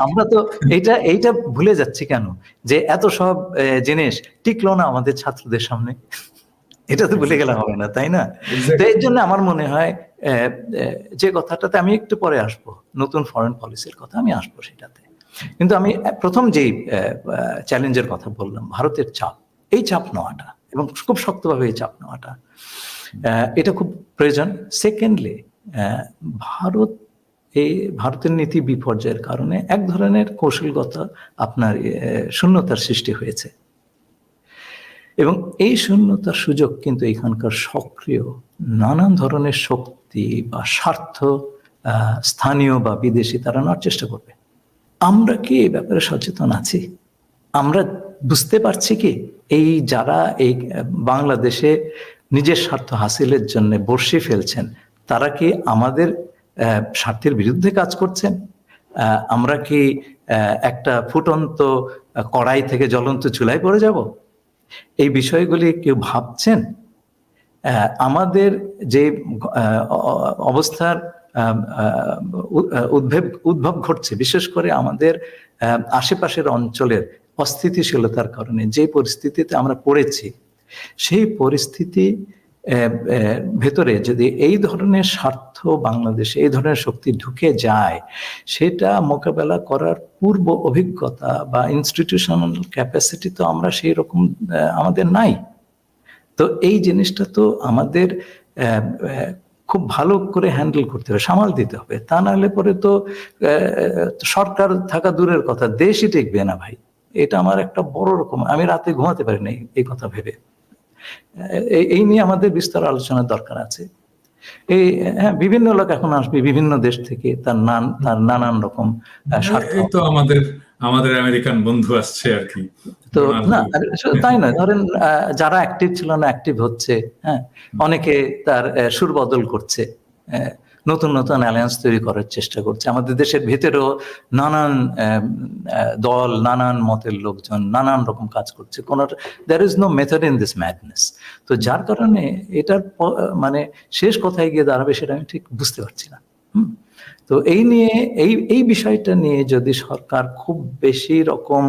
আমরা তো এইটা ভুলে যাচ্ছি কেন, যে এত সব জিনিস টিকলো না আমাদের ছাত্রদের সামনে, এটা তো ভুলে গেলে হবে না, তাই না? তো এর জন্য আমার মনে হয় যে কথাটাতে আমি একটু পরে আসবো, নতুন ফরেন পলিসির কথা আমি আসবো সেটাতে, কিন্তু আমি প্রথম যেই চ্যালেঞ্জের কথা বললাম, ভারতের চাপ, এই চাপ নেওয়াটা এবং খুব শক্তভাবে এই চাপ নেওয়াটা, এটা খুব প্রয়োজন। সেকেন্ডলি, ভারতের নীতি বিপর্যয়ের কারণে এক ধরনের কৌশলগত আপনার শূন্যতার সৃষ্টি হয়েছে, এবং এই শূন্যতার সুযোগ কিন্তু এখানকার সক্রিয় নানান ধরনের শক্তি বা স্বার্থ, স্থানীয় বা বিদেশি, তারা নেওয়ার চেষ্টা করবে। আমরা কি এই ব্যাপারে সচেতন আছি? আমরা বুঝতে পারছি কি এই যারা এই বাংলাদেশে নিজের স্বার্থ হাসিলের জন্য বর্ষি ফেলছেন, তারা কি আমাদের স্বার্থের বিরুদ্ধে কাজ করছেন? আমরা কি একটা ফুটন্ত কড়াই থেকে জ্বলন্ত চুলায় পড়ে যাব? এই বিষয়গুলি কেউ ভাবছেন? আমাদের যে অবস্থার উদ্ভব ঘটছে, বিশেষ করে আমাদের আশেপাশের অঞ্চলের অস্থিতিশীলতার কারণে যে পরিস্থিতিতে আমরা পড়েছি, সেই পরিস্থিতি ভেতরে যদি এই ধরনের স্বার্থ বাংলাদেশে এই ধরনের শক্তি ঢুকে যায়, সেটা মোকাবেলা করার পূর্ব অভিজ্ঞতা বা ইনস্টিটিউশনাল ক্যাপাসিটি তো আমরা সেই রকম আমাদের নাই। তো এই জিনিসটা তো আমাদের খুব ভালো করে হ্যান্ডেল করতে হবে, সামাল দিতে হবে। তা নাহলে পরে তো সরকার থাকা দূরের কথা, দেশই টিকবে না ভাই। এটা আমার একটা বড় রকম, আমি রাতে ঘুমাতে পারি না এই কথা ভেবে। এই নিয়ে আমাদের বিস্তর আলোচনার দরকার আছে। এই হ্যাঁ, বিভিন্ন লোক এখন আসবে বিভিন্ন দেশ থেকে, তার নানান রকম স্বার্থ। এই তো আমাদের আমাদের আমেরিকান বন্ধু আসছে আর কি, তো না, ডোনাল্ড। শুধু তাই নয়, ধরেন যারা অ্যাক্টিভ ছিল না অ্যাক্টিভ হচ্ছে, হ্যাঁ, অনেকে তার সুর বদল করছে, নতুন নতুন অ্যালায়েন্স তৈরি করার চেষ্টা করছে। আমাদের দেশের ভেতরেও নানান দল, নানান মতের লোকজন নানান রকম কাজ করছে। there is no method in this madness। তো যার কারণে এটার মানে শেষ কোথায় গিয়ে দাঁড়াবে সেটা আমি ঠিক বুঝতে পারছি না। তো এই নিয়ে এই বিষয়টা নিয়ে যদি সরকার খুব বেশি রকম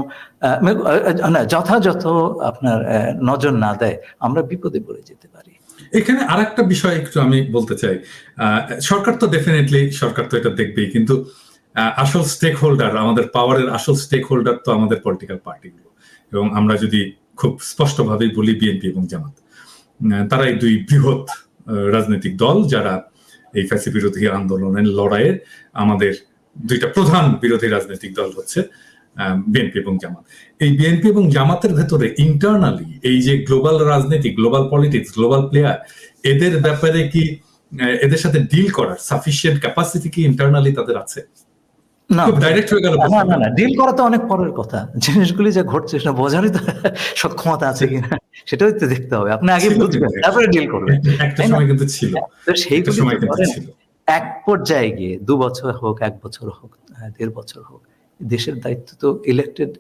যথাযথ আপনার নজর না দেয়, আমরা বিপদে পড়ে যেতে পারি। এখানে আরেকটা বিষয় একটু আমি বলতে চাই, সরকার তো ডেফিনেটলি সরকার তো এটা দেখবেই, কিন্তু আসল স্টেক হোল্ডার, আমাদের পাওয়ারের আসল স্টেক হোল্ডার তো আমাদের পলিটিক্যাল পার্টিগুলো, এবং আমরা যদি খুব স্পষ্টভাবেই বলি বিএনপি এবং জামাত, তারা এই দুই বৃহৎ রাজনৈতিক দল যারা এই ফ্যাসি বিরোধী আন্দোলনের লড়াইয়ে আমাদের দুইটা প্রধান বিরোধী রাজনৈতিক দল হচ্ছে বিএনপি এবং জামাত। এই বিএনপি এবং জামাতের ভেতরে ইন্টারনালি এই যে গ্লোবাল রাজনীতি, গ্লোবাল পলিটিক্স, গ্লোবাল প্লেয়ার, এদের ব্যাপারে কি এদের সাথে ডিল করার সাফিসিয়েন্ট ক্যাপাসিটি কি ইন্টারনালি তাদের আছে? না, ডাইরেক্ট হয়ে গেল। না, ডিল করা তো অনেক পরের কথা। জিনিসগুলি যা ঘটছে সেটা বোঝারই তো সক্ষমতা আছে কিনা সেটাই তো দেখতে হবে। আপনি আগে বুঝবেন, তারপরে ডিল করবেন। একটা সময় কিন্তু ছিল, তো সেইগুলি ছিল। এক পর্যায়ে গিয়ে 2 বছর হোক, 1 বছর হোক, 1.5 বছর হোক, দেশের দায়িত্ব তো ইলেক্টেড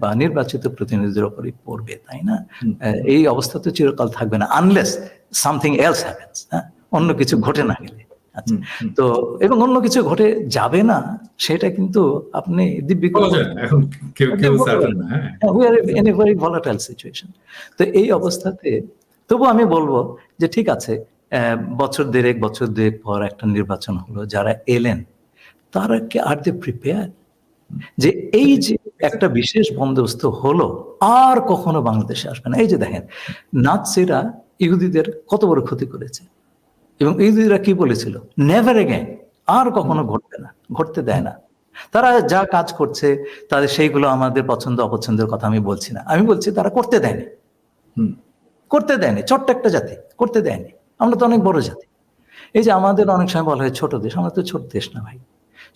বা নির্বাচিত প্রতিনিধিদের উপরই পড়বে, তাই না? এই অবস্থা তো চিরকাল থাকবে না, আনলেস সামথিং এলস হ্যাপেন্স, অন্য কিছু ঘটে না গেলে। আচ্ছা, তো এবং অন্য কিছু ঘটে যাবে না সেটা কিন্তু আপনি দিব্যি এখন কেউ সার্টেন না। We are in a very volatile situation. তো এই অবস্থাতে তবু আমি বলবো যে ঠিক আছে, বছর দেড়েক পর একটা নির্বাচন হলো, যারা এলেন তারা কি আর দে প্রিপেয়ার যে এই যে একটা বিশেষ বন্দোবস্ত হলো আর কখনো বাংলাদেশে আসবে না? এই যে দেখেন, নাৎসিরা ইহুদিদের কত বড় ক্ষতি করেছে, এবং ইহুদিরা কি বলেছিল, নেভার এগেইন, আর কখনো ঘটবে না, ঘটতে দেয় না। তারা যা কাজ করছে তাদের সেইগুলো আমাদের পছন্দ অপছন্দের কথা আমি বলছি না, আমি বলছি তারা করতে দেয়নি, ছোট্ট একটা জাতি করতে দেয়নি। আমরা তো অনেক বড় জাতি। এই যে আমাদের অনেক সময় বলা হয় ছোট দেশ, আমরা তো ছোট দেশ না ভাই।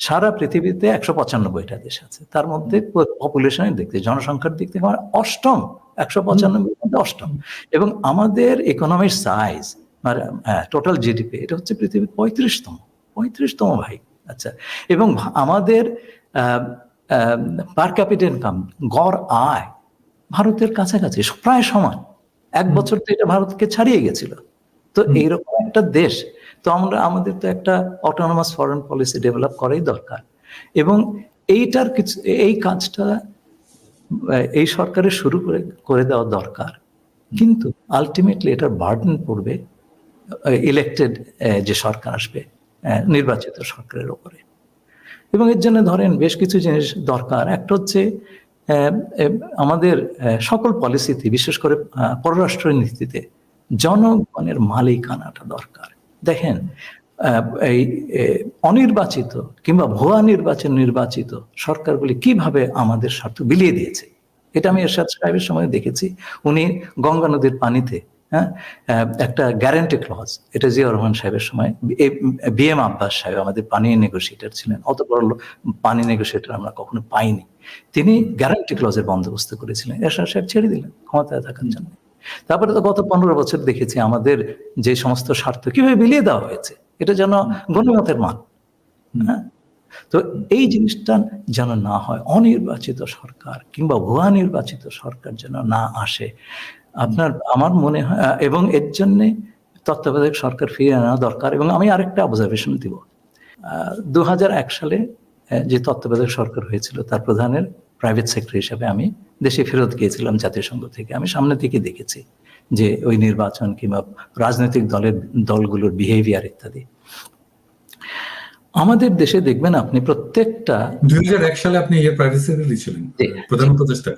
সারা পৃথিবীতে 195টা দেশ আছে, তার মধ্যে পপুলেশনের দিক থেকে, জনসংখ্যার দিক থেকে আমরা অষ্টম, 195 মধ্যে অষ্টম। এবং আমাদের ইকোনমির সাইজ টোটাল জিডিপি এটা হচ্ছে পৃথিবীর 35তম ভাই। আচ্ছা, এবং আমাদের পার ক্যাপিটা ইনকাম, গড় আয় ভারতের কাছাকাছি, প্রায় সমান। 1 বছর তো এটা ভারতকে ছাড়িয়ে গেছিল। তো এইরকম একটা দেশ, তো আমাদের তো একটা অটোনমাস ফরেন পলিসি ডেভেলপ করাই দরকার, এবং এই কাজটা এই সরকারের শুরু করে দেওয়া দরকার। কিন্তু আলটিমেটলি এটার বার্ডেন পড়বে ইলেক্টেড যে সরকার আসবে, নির্বাচিত সরকারের উপরে। এবং এর জন্য ধরেন বেশ কিছু জিনিস দরকার। একটা হচ্ছে আমাদের সকল পলিসিতে, বিশেষ করে পররাষ্ট্র নীতিতে জনগণের মালিকানাটা দরকার। দেখেন, এই অনির্বাচিত কিংবা ভুয়া নির্বাচিত সরকারগুলি কিভাবে আমাদের স্বার্থ বিলিয়ে দিয়েছে, এটা আমি এরশাদ সাহেবের সময় দেখেছি। উনি গঙ্গা নদীর পানিতে একটা গ্যারান্টি ক্লজ, এটা জিয়াউর রহমান সাহেবের সময়, BM আব্বাস সাহেব আমাদের পানি নেগোসিয়েটর ছিলেন, অত বড় পানি নেগোসিয়েটর আমরা কখনো পাইনি। তিনি গ্যারান্টি ক্লজের বন্দোবস্ত করেছিলেন, এরশাদ সাহেব ছেড়ে দিলেন ক্ষমতায় থাকার জন্য। তারপরে তো গত 15 বছর দেখেছি আমাদের যে সমস্ত স্বার্থ কিভাবে বিলিয়ে দেওয়া হয়েছে, এটা যেন গণিমতের মান। হ্যাঁ, তো এই জিনিসটা যেন না হয়, অনির্বাচিত সরকার কিংবা ভুয়া নির্বাচিত সরকার যেন না আসে। আমার মনে হয়, এবং এর জন্যে তত্ত্বাবধায়ক সরকার ফিরিয়ে আনা দরকার। এবং আমি আরেকটা অবজারভেশন দিব, 2001 সালে যে তত্ত্বাবধায়ক সরকার হয়েছিল তার প্রধানের প্রাইভেট সেক্রেটারি হিসাবে আমি দেশে ফেরত গিয়েছিলাম জাতিসংঘ থেকে। আমি সামনে থেকে দেখেছি যে ওই নির্বাচন কিংবা রাজনৈতিক দলগুলোর বিহেভিয়ার ইত্যাদি। আমাদের দেশে দেখবেন আপনি প্রত্যেকটা 2001 সালে আপনি প্রাইভেট সেক্রেটারি ছিলেন, প্রধান উপদেষ্টা।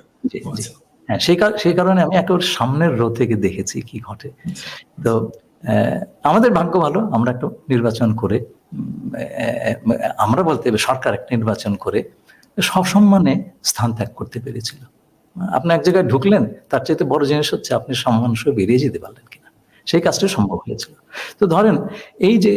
হ্যাঁ, সেই কারণে আমি একেবারে সামনের রো থেকে দেখেছি কি ঘটে। তো আমাদের ভাগ্য ভালো, আমরা একটা নির্বাচন করে, আমরা বলতে সরকার একটা নির্বাচন করে সসম্মানে স্থান ত্যাগ করতে পেরেছিল। আপনি এক জায়গায় ঢুকলেন, তার চাইতে বড় জিনিস হচ্ছে আপনি সম্মান সহ বেরিয়ে যেতে পারলেন কিনা, সেই কাজটা সম্ভব হয়েছিল। তো ধরেন এই যে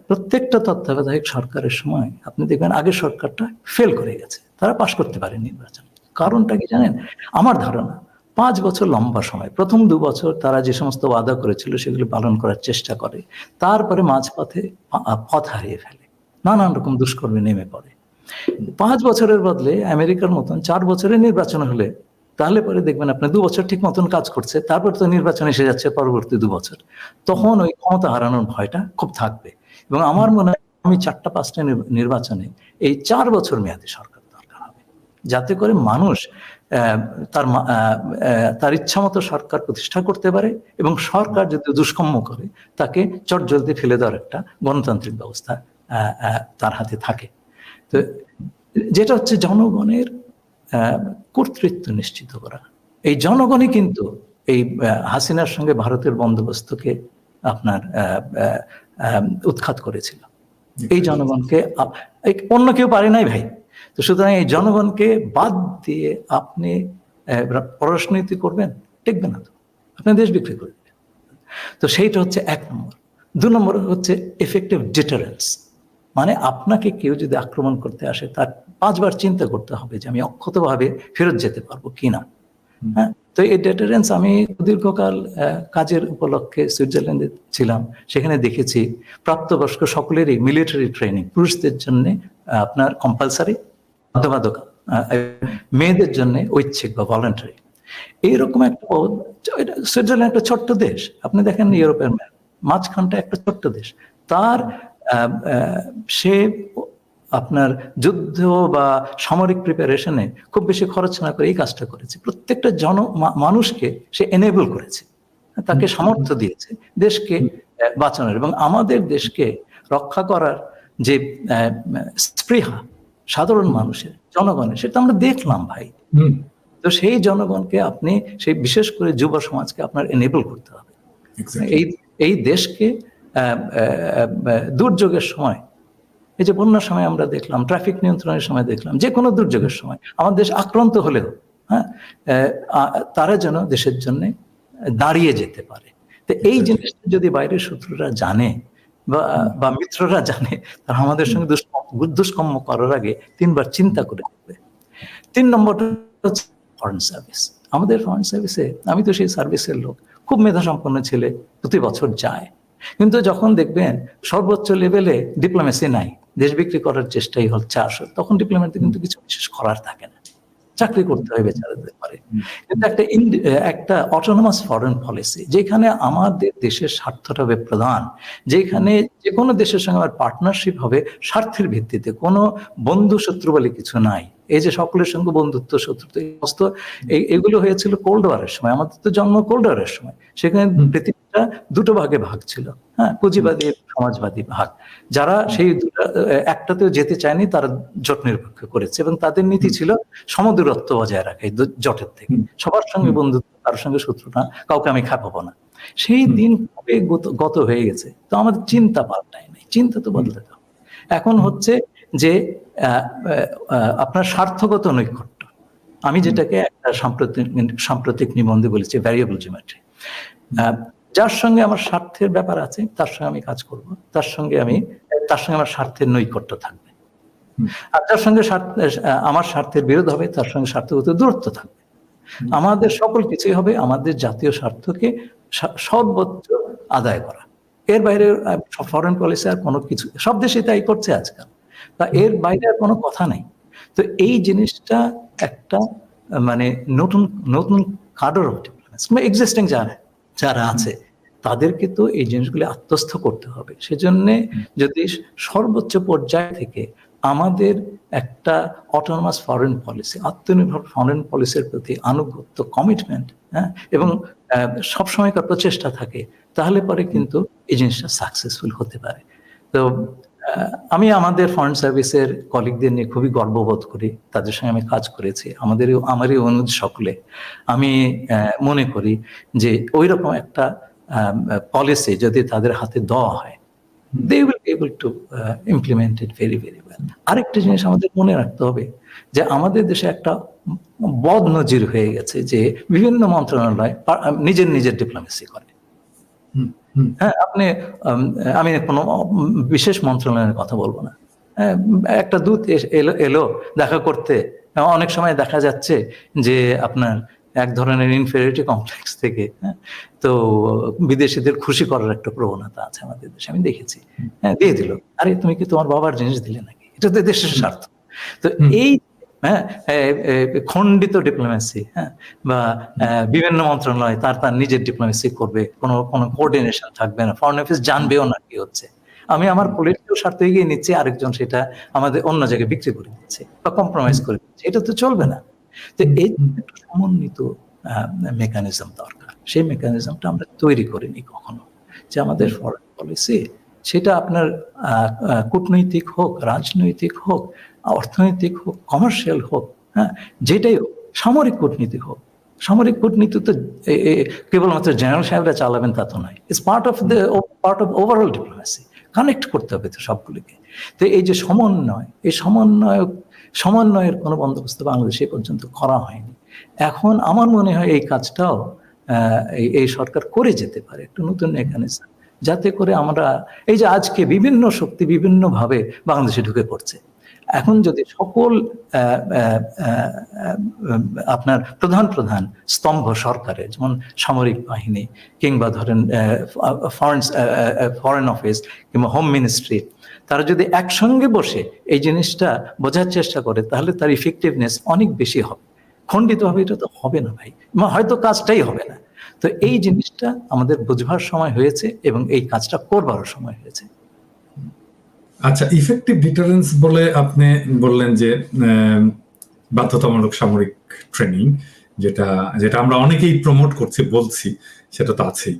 প্রত্যেকটা তত্ত্বাবধায়ক সরকারের সময় আপনি দেখবেন আগের সরকারটা ফেল করে গেছে, তারা পাশ করতে পারে নির্বাচন। কারণটা কি জানেন? আমার ধারণা 5 বছর লম্বা সময়, প্রথম 2 বছর তারা যে সমস্ত ওয়াদা করেছিল সেগুলো পালন করার চেষ্টা করে, তারপরে মাঝপথে পথ হারিয়ে ফেলে, নানান রকম দুষ্কর্মে নেমে পড়ে। 5 বছরের বদলে আমেরিকার মতন 4 বছরের নির্বাচন হলে তাহলে পরে দেখবেন আপনি 2 বছর ঠিক মতন কাজ করছে, তারপর তো নির্বাচন এসে যাচ্ছে পরবর্তী 2 বছর, তখন ওই ক্ষমতা হারানোর ভয়টা খুব থাকবে। এবং আমার মনে হয় আমি 4টা-5টা নির্বাচনে এই 4 বছর মেয়াদী সরকার দরকার হবে, যাতে করে মানুষ তার ইচ্ছা মতো সরকার প্রতিষ্ঠা করতে পারে, এবং সরকার যদি দুষ্কর্ম করে তাকে চটজলদি ফেলে দেওয়ার একটা গণতান্ত্রিক ব্যবস্থা তার হাতে থাকে। তো যেটা হচ্ছে জনগণের কর্তৃত্ব নিশ্চিত করা। এই জনগণই কিন্তু এই হাসিনার সঙ্গে ভারতের বন্দোবস্তকে আপনার উৎখাত করেছিল। এই জনগণকে অন্য কেউ পারে নাই ভাই। তো সুতরাং এই জনগণকে বাদ দিয়ে আপনি পররাষ্ট্রনীতি করবেন, টিকবে না, তো আপনি দেশ বিক্রি করবেন। তো সেইটা হচ্ছে 1 নম্বর। 2 নম্বর হচ্ছে এফেক্টিভ ডিটারেন্স, মানে আপনাকে কেউ যদি আক্রমণ করতে আসে তার 5 বার চিন্তা করতে হবে যে আমি অক্ষতভাবে ফেরত যেতে পারবো কিনা। হ্যাঁ, তো এই ডিটারেন্স আমি দীর্ঘকাল কাজের উপলক্ষে সুইজারল্যান্ডে ছিলাম, সেখানে দেখেছি প্রাপ্তবয়স্ক সকলেরই মিলিটারি ট্রেনিং, পুরুষদের জন্য আপনার কম্পালসারি, বাধ্যবাধকতা, মেয়েদের জন্য ঐচ্ছিক বা ভলান্টারি। এইরকম একটা সুইজারল্যান্ড একটা ছোট্ট দেশ, আপনি দেখেন ইউরোপের মাঝখানটা একটা ছোট্ট দেশ, তার সে আপনার যুদ্ধ বা সামরিক প্রিপারেশনে খুব বেশি খরচ না করে এই কাজটা করেছে। প্রত্যেকটা মানুষকে সে এনেবল করেছে, তাকে সামর্থ্য দিয়েছে দেশকে বাঁচানোর, এবং আমাদের দেশকে রক্ষা করার যে স্পৃহা সাধারণ মানুষের, জনগণের, সেটা আমরা দেখলাম ভাই। তো সেই জনগণকে আপনি, সেই বিশেষ করে যুব সমাজকে আপনার এনেবল করতে হবে। এই দেশকে দুর্যোগের সময়, এই যে বন্যার সময় আমরা দেখলাম, ট্রাফিক নিয়ন্ত্রণের সময় দেখলাম, যে কোনো দুর্যোগের সময় আমার দেশ আক্রান্ত হলেও তারা যেন দেশের জন্য দাঁড়িয়ে যেতে পারে। তো এই জিনিসটা যদি বাইরের শত্রুরা জানে বা মিত্ররা জানে, তারা আমাদের সঙ্গে দুষ্কর্ম করার আগে 3 বার চিন্তা করে দেখবে। 3 নম্বরটা হচ্ছে ফরেন সার্ভিস। আমাদের ফরেন সার্ভিসে, আমি তো সেই সার্ভিসের লোক, খুব মেধাসম্পন্ন ছেলে প্রতি বছর যায়, কিন্তু যখন দেখবেন সর্বোচ্চ লেভেলে ডিপ্লোমেসি নাই, দেশ বিক্রি করার চেষ্টাই হচ্ছে আসল, তখন ডিপ্লোমেসি কিন্তু কিছু বিশেষ করার থাকে না, চাকরি করতে হয় বেচারাদের পারে। কিন্তু একটা অটোনমাস ফরেন পলিসি, যেখানে আমাদের দেশের স্বার্থটা হবে প্রধান, যেখানে যে কোনো দেশের সঙ্গে আমার পার্টনারশিপ হবে স্বার্থের ভিত্তিতে, কোনো বন্ধু শত্রু বলে কিছু নাই। এই যে সকলের সঙ্গে বন্ধুত্ব, শত্রুত্ব, এগুলো হয়েছিল কোল্ড ওয়ারের সময়। আমাদের তো জন্ম কোল্ড ওয়ারের সময়, সেখানে পৃথিবীটা 2টো ভাগে ভাগ ছিল, হ্যাঁ, পুঁজিবাদী সমাজবাদী ভাগ। যারা সেই একটাতেও যেতে চায়নি তারা জোট নিরপেক্ষ করেছে, এবং তাদের নীতি ছিল সমদূরত্ব বজায় রাখা এই জোটের থেকে, সবার সঙ্গে বন্ধুত্ব, কারোর সঙ্গে শত্রু না, কাউকে আমি খাপাবো না। সেই দিন কবে গত হয়ে গেছে। তো আমাদের চিন্তা পাল্টায় নাই, চিন্তা তো বদলাতে হবে। এখন হচ্ছে যে আপনার স্বার্থগত নৈকট্য, আমি যেটাকে একটা সাম্প্রতিক নিবন্ধে বলেছি ভ্যারিয়েবল জিওমেট্রি। যার সঙ্গে আমার স্বার্থের ব্যাপার আছে তার সঙ্গে আমি কাজ করব, তার সঙ্গে আমার স্বার্থের নৈকট্য থাকবে। আর যার সঙ্গে আমার স্বার্থের বিরোধ হবে তার সঙ্গে স্বার্থগত দূরত্ব থাকবে। আমাদের সকল কিছুই হবে আমাদের জাতীয় স্বার্থকে সর্বোচ্চ আদায় করা। এর বাইরে ফরেন পলিসি আর কোনো কিছু, সব দেশে তাই করছে আজকাল, তা এর বাইরে আর কোনো কথা নাই। তো এই জিনিসটা একটা মানে নতুন কাডর অফ ডিপ্লোমেসি, এক্সিস্টিং যারা আছে তাদেরকে তো এই জিনিসগুলি আত্মস্থ করতে হবে। সেজন্য যদি সর্বোচ্চ পর্যায় থেকে আমাদের একটা অটোনমাস ফরেন পলিসি, আত্মনির্ভর ফরেন পলিসির প্রতি আনুগত্য, কমিটমেন্ট, হ্যাঁ, এবং সবসময়কার প্রচেষ্টা থাকে, তাহলে পরে কিন্তু এই জিনিসটা সাকসেসফুল হতে পারে। তো আমি আমাদের ফরেন সার্ভিসের কলিগদের নিয়ে খুবই গর্ববোধ করি, তাদের সঙ্গে আমি কাজ করেছি, আমারই অনুজ সকলে। আমি মনে করি যে ওইরকম একটা পলিসি যদি তাদের হাতে দেওয়া হয়, they will be able to implement it very, very well. আরেকটা জিনিস আমাদের মনে রাখতে হবে যে আমাদের দেশে একটা বদনজির হয়ে গেছে যে বিভিন্ন মন্ত্রণালয় নিজের ডিপ্লোমেসি করে। হ্যাঁ, আপনি আমি কোনো বিশেষ মন্ত্রণালয়ের কথা বলবো না, একটা দূত এলো দেখা করতে, অনেক সময় দেখা যাচ্ছে যে আপনার এক ধরনের ইনফেরিয়রিটি কমপ্লেক্স থেকে, হ্যাঁ, তো বিদেশিদের খুশি করার একটা প্রবণতা আছে আমাদের দেশে, আমি দেখেছি। হ্যাঁ, দিয়ে দিল, আরে তুমি কি তোমার বাবার জিনিস দিলে নাকি? এটা তো দেশের স্বার্থ। তো এই খণ্ডিত ডিপ্লোমেসি, হ্যাঁ, বা বিভিন্ন মন্ত্রণালয় তার নিজের ডিপ্লোমেসি করবে, কোনো কোঅর্ডিনেশন থাকবে না, ফরেন অফিস জানবেও না কি হচ্ছে। আমি আমার পলিটিক্যাল স্বার্থ এগিয়ে নিচ্ছি, আরেকজন সেটা আমাদের অন্য জায়গায় বিক্রি করে দিচ্ছে বা কম্প্রোমাইজ করে দিচ্ছে, এটা তো চলবে না। তো এই একটা সমন্বিত মেকানিজম দরকার। সেই মেকানিজমটা আমরা তৈরি করিনি কখনো, যে আমাদের ফরেন পলিসি সেটা আপনার কূটনৈতিক হোক, রাজনৈতিক হোক, অর্থনৈতিক হোক, কমার্শিয়াল হোক, হ্যাঁ, যেটাই হোক, সামরিক কূটনীতি হোক, সামরিক কূটনীতি তো কেবলমাত্র জেনারেল সাহেবরা চালাবেন তা তো নয়, it's part of overall diplomacy. Connect করতে হবে তো সবগুলিকে। তো এই যে সমন্বয়, এই সমন্বয়ের কোনো বন্দোবস্ত বাংলাদেশে পর্যন্ত করা হয়নি। এখন আমার মনে হয় এই কাজটাও এই সরকার করে যেতে পারে, একটা নতুন মেকানিজম, যাতে করে আমরা এই যে আজকে বিভিন্ন শক্তি বিভিন্নভাবে বাংলাদেশে ঢুকে পড়ছে, এখন যদি সকল আপনার প্রধান স্তম্ভ সরকারের, যেমন সামরিক বাহিনী কিংবা ধরেন ফরেন অফিস কিংবা হোম মিনিস্ট্রি, তারা যদি একসঙ্গে বসে এই জিনিসটা বোঝার চেষ্টা করে, তাহলে তার ইফেক্টিভনেস অনেক বেশি হবে। খণ্ডিতভাবে এটা তো হবে না ভাই, হয়তো কাজটাই হবে না। তো এই জিনিসটা আমাদের বুঝবার সময় হয়েছে এবং এই কাজটা করবারও সময় হয়েছে। আচ্ছা, ইফেক্টিভ ডিটারেন্স বলে আপনি বললেন যে বাধ্যতামূলক সামরিক ট্রেনিং, যেটা আমরা অনেকেই প্রমোট করছি, বলছি, সেটা তো আছেই।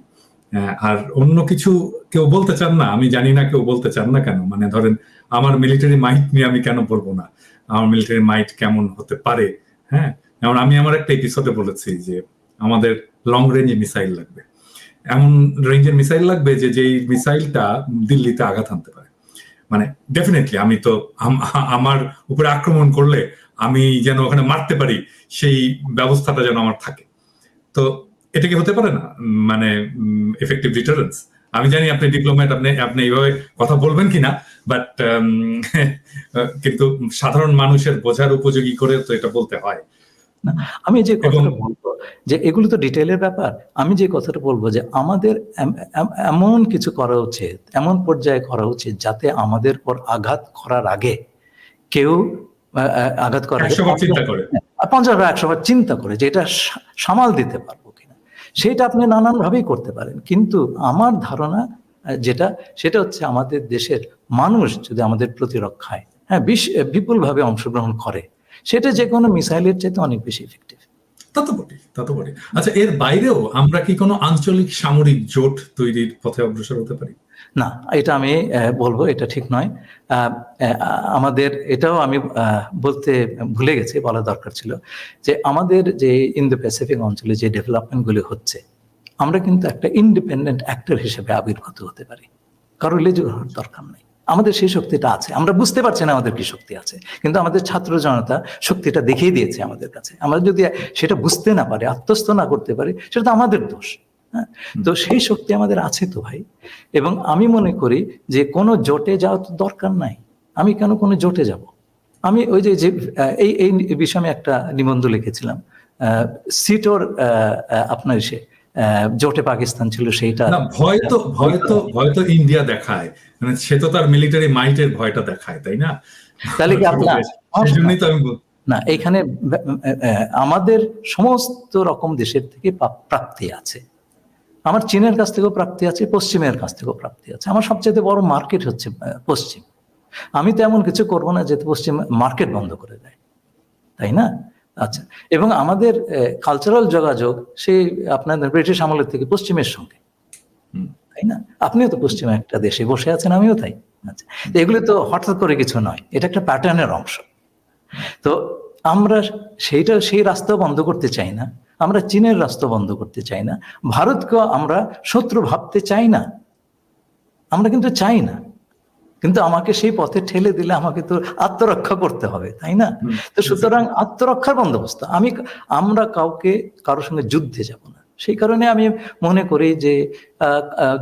আর অন্য কিছু কেউ বলতে চান না, আমি জানি না কেউ বলতে চান না কেন। মানে ধরেন আমার মিলিটারি মাইট নিয়ে আমি কেন বলবো না, আমার মিলিটারি মাইট কেমন হতে পারে। হ্যাঁ, যেমন আমি আমার একটা এপিসোডে বলেছি যে আমাদের লং রেঞ্জ মিসাইল লাগবে, এমন রেঞ্জের মিসাইল লাগবে যেই মিসাইলটা দিল্লিতে আঘাত আনতে পারে। মানে ডেফিনেটলি আমি তো আমার উপরে আক্রমণ করলে আমি যেন ওখানে মারতে পারি, সেই ব্যবস্থাটা যেন আমার থাকে। তো এটা কি হতে পারে না মানে এফেক্টিভ ডিটারেন্স? আমি জানি আপনি ডিপ্লোম্যাট, আপনি এইভাবে কথা বলবেন কিনা, বাট কিন্তু সাধারণ মানুষের বোঝার উপযোগী করে তো এটা বলতে হয়। আমি যে কথাটা বলবো যে এগুলো তো ডিটেইলের ব্যাপার, আমি যে কথাটা বলবো যে আমাদের এমন কিছু করা উচিত, এমন পর্যায়ে করা উচিত যাতে আমাদের পর আঘাত করার আগে কেউ আঘাত করার 50 বার চিন্তা করে যে এটা সামাল দিতে পারবো কিনা। সেটা আপনি নানান ভাবেই করতে পারেন, কিন্তু আমার ধারণা সেটা হচ্ছে আমাদের দেশের মানুষ যদি আমাদের প্রতিরক্ষায় বিপুলভাবে অংশগ্রহণ করে, সেটা যে কোনো মিসাইলের চাইতে অনেক বেশি ইফেক্টিভ। তা তো বলি। আচ্ছা, এর বাইরেও আমরা কি কোনো আঞ্চলিক সামরিক জোট তৈরির পথে অগ্রসর হতে পারি? না, এটা আমি বলবো এটা ঠিক নয়। আমাদের এটাও আমি বলতে ভুলে গেছি, বলা দরকার ছিল, যে আমাদের যে ইন্দো প্যাসিফিক অঞ্চলে যে ডেভেলপমেন্টগুলি হচ্ছে, আমরা কিন্তু একটা ইন্ডিপেন্ডেন্ট অ্যাক্টর হিসেবে আবির্ভূত হতে পারি, কারো লেজু হওয়ার দরকার নেই। আমাদের সেই শক্তিটা আছে, আমরা বুঝতে পারছি না আমাদের কি শক্তি আছে, কিন্তু আমাদের ছাত্র জনতা শক্তিটা দেখিয়ে দিয়েছে আমাদের কাছে। আমরা যদি সেটা বুঝতে না পারি, আত্মস্থ না করতে পারি, সেটা তো আমাদের দোষ। হ্যাঁ, তো সেই শক্তি আমাদের আছে তো ভাই। এবং আমি মনে করি যে কোনো জোটে যাওয়া তো দরকার নাই। আমি কেন কোনো জোটে যাব? আমি ওই যে এই বিষয়ে আমি একটা নিবন্ধ লিখেছিলাম, সিটোর আপনার জোটে পাকিস্তান ছিল, সেইটা ভয় তো ইন্ডিয়া দেখায়, মানে সে তো তার মিলিটারি মাইটের ভয়টা দেখায়, তাই না? তাহলে কি আপনার না, এখানে আমাদের সমস্ত রকম দেশের থেকে প্রাপ্তি আছে। আমার চীনের কাছ থেকেও প্রাপ্তি আছে, পশ্চিমের কাছ থেকেও প্রাপ্তি আছে। আমার সবচেয়ে বড় মার্কেট হচ্ছে পশ্চিম। আমি তো এমন কিছু করবো না যেহেতু পশ্চিম মার্কেট বন্ধ করে দেয়, তাই না? আচ্ছা, এবং আমাদের কালচারাল যোগাযোগ সেই আপনাদের ব্রিটিশ আমলের থেকে পশ্চিমের সঙ্গে, তাই না? আপনিও তো পশ্চিমে একটা দেশে বসে আছেন, আমিও তাই। আচ্ছা, এগুলো তো হঠাৎ করে কিছু নয়, এটা একটা প্যাটার্নের অংশ। তো আমরা সেই রাস্তা বন্ধ করতে চাই না, আমরা চীনের রাস্তা বন্ধ করতে চাই না, ভারতকে আমরা শত্রু ভাবতে চাই না, আমরা কিন্তু চাই না। কিন্তু আমাকে সেই পথে ঠেলে দিলে আমাকে তো আত্মরক্ষা করতে হবে, তাই না? তো সুতরাং আত্মরক্ষার বন্দোবস্ত আমরা কারোর সঙ্গে যুদ্ধে যাব না। সেই কারণে আমি মনে করি যে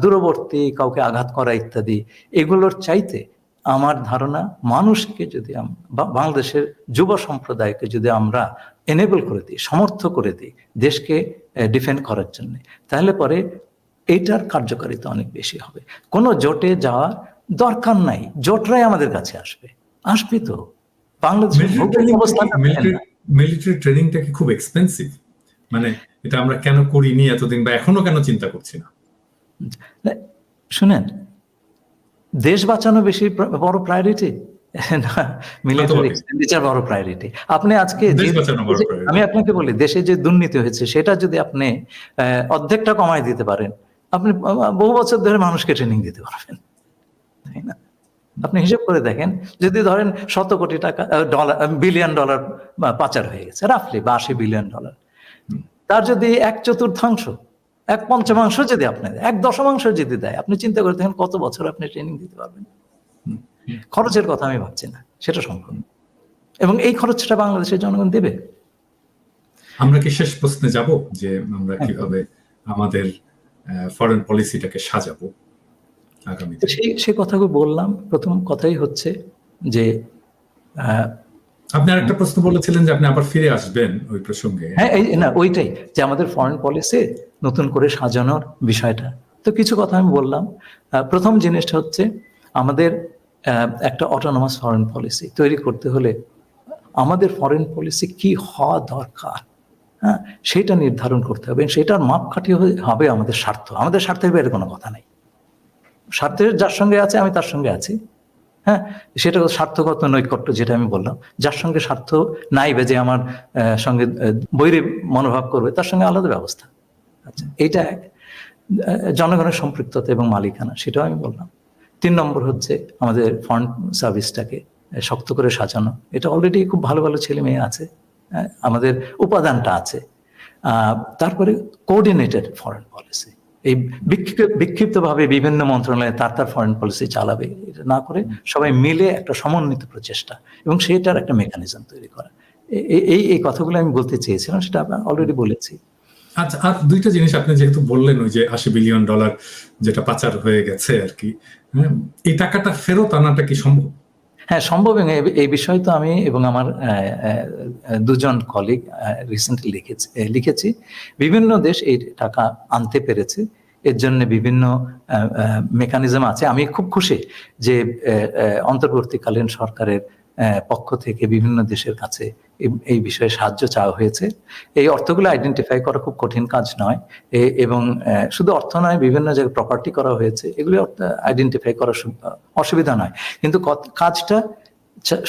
দূরবর্তী কাউকে আঘাত করা ইত্যাদি এগুলোর চাইতে আমার ধারণা মানুষকে যদি বাংলাদেশের যুব সম্প্রদায়কে যদি আমরা এনেবল করে দিই, সমর্থ করে দিই দেশকে ডিফেন্ড করার জন্য, তাহলে পরে এইটার কার্যকারিতা অনেক বেশি হবে। কোনো জোটে যাওয়ার দরকার নাই, জোটরাই আমাদের কাছে আসবে তো। বাংলাদেশের মিলিটারি ট্রেনিংটা কি খুব এক্সপেন্সিভ? মানে এটা আমরা কেন করিনি এতদিন, বা এখনো কেন চিন্তা করছি না? শুনেন, দেশ বাঁচানো বেশি বড় প্রায়োরিটি না মিলিটারি এক্সপেন্ডিচার বড় প্রায়োরিটি? আপনি আজকে আমি আপনাকে বলি, দেশে যে দুর্নীতি হয়েছে সেটা যদি আপনি অর্ধেকটা কমায় দিতে পারেন, আপনি বহু বছর ধরে মানুষকে ট্রেনিং দিতে পারবেন, তাই না? আপনি হিসেব করে দেখেন, যদি ধরেন 100 কোটি টাকা $1 বিলিয়ন পাচার হয়ে গেছে রাফলি, বা $80 বিলিয়ন, তার যদি 1/4, 1/5 যদি আপনি দেয়, 1/10 যদি দেয়, আপনি চিন্তা করে দেখেন কত বছর আপনি ট্রেনিং দিতে পারবেন। খরচের কথা আমি ভাবছি না, সেটা সম্ভব, এবং এই খরচটা বাংলাদেশের জনগণ দেবে। আমরা কি শেষ প্রশ্নে যাব, যে আমরা কিভাবে আমাদের ফরেন পলিসিটাকে সাজাবো আগামীতে? সেই কথাগুলো বললাম। প্রথম কথাই হচ্ছে যে আপনি আরেকটা প্রশ্ন বলেছিলেন যে আপনি আবার ফিরে আসবেন ওই প্রসঙ্গে। হ্যাঁ, না ওইটাই, যে আমাদের ফরেন পলিসি নতুন করে সাজানোর বিষয়টা। তো কিছু কথা আমি বললাম। প্রথম জিনিসটা হচ্ছে আমাদের একটা অটোনমাস ফরেন পলিসি তৈরি করতে হলে আমাদের ফরেন পলিসি কি হওয়া দরকার, হ্যাঁ, সেটা নির্ধারণ করতে হবে। সেটার মাপকাঠি হবে আমাদের স্বার্থ। আমাদের স্বার্থের বাইরে কোনো কথা নাই। স্বার্থের যার সঙ্গে আছে আমি তার সঙ্গে আছি, হ্যাঁ, সেটা স্বার্থগত নৈকট্য যেটা আমি বললাম। যার সঙ্গে স্বার্থ নাই, যে আমার সঙ্গে বৈরী মনোভাব করবে, তার সঙ্গে আলাদা ব্যবস্থা। আচ্ছা, এইটা এক। জনগণের সম্পৃক্ততা এবং মালিকানা, সেটাও আমি বললাম। 3 নম্বর হচ্ছে আমাদের ফরেন সার্ভিসটাকে শক্ত করে সাজানো। এটা অলরেডি খুব ভালো ভালো ছেলে মেয়ে আছে, আমাদের উপাদানটা আছে। তারপরে কোঅর্ডিনেটেড ফরেন পলিসি, এই বিক্ষিপ্তভাবে বিভিন্ন মন্ত্রণালয়ে তার ফরেন পলিসি চালাবে, এটা না করে সবাই মিলে একটা সমন্বিত প্রচেষ্টা, এবং সেটার একটা মেকানিজম তৈরি করা। এই কথাগুলো আমি বলতে চেয়েছিলাম, সেটা আমি অলরেডি বলেছি। আচ্ছা, আর দুইটা জিনিস আপনি যেহেতু বললেন, ওই যে $80 বিলিয়ন যেটা পাচার হয়ে গেছে আর কি, এই টাকাটা ফেরত আনাটা কি সম্ভব? হ্যাঁ, সম্ভব। এই বিষয়ে তো আমি এবং আমার 2জন কলিগ রিসেন্টলি লিখেছি। বিভিন্ন দেশ এই টাকা আনতে পেরেছে, এর জন্য বিভিন্ন মেকানিজম আছে। আমি খুব খুশি যে অন্তর্বর্তীকালীন সরকারের পক্ষ থেকে বিভিন্ন দেশের কাছে এই বিষয়ে সাহায্য চাওয়া হয়েছে। এই অর্থগুলো আইডেন্টিফাই করা খুব কঠিন কাজ নয়, এবং শুধু অর্থ নয়, বিভিন্ন জায়গায় প্রপার্টি করা হয়েছে, এগুলো আইডেন্টিফাই করা অসুবিধা নয়। কিন্তু কাজটা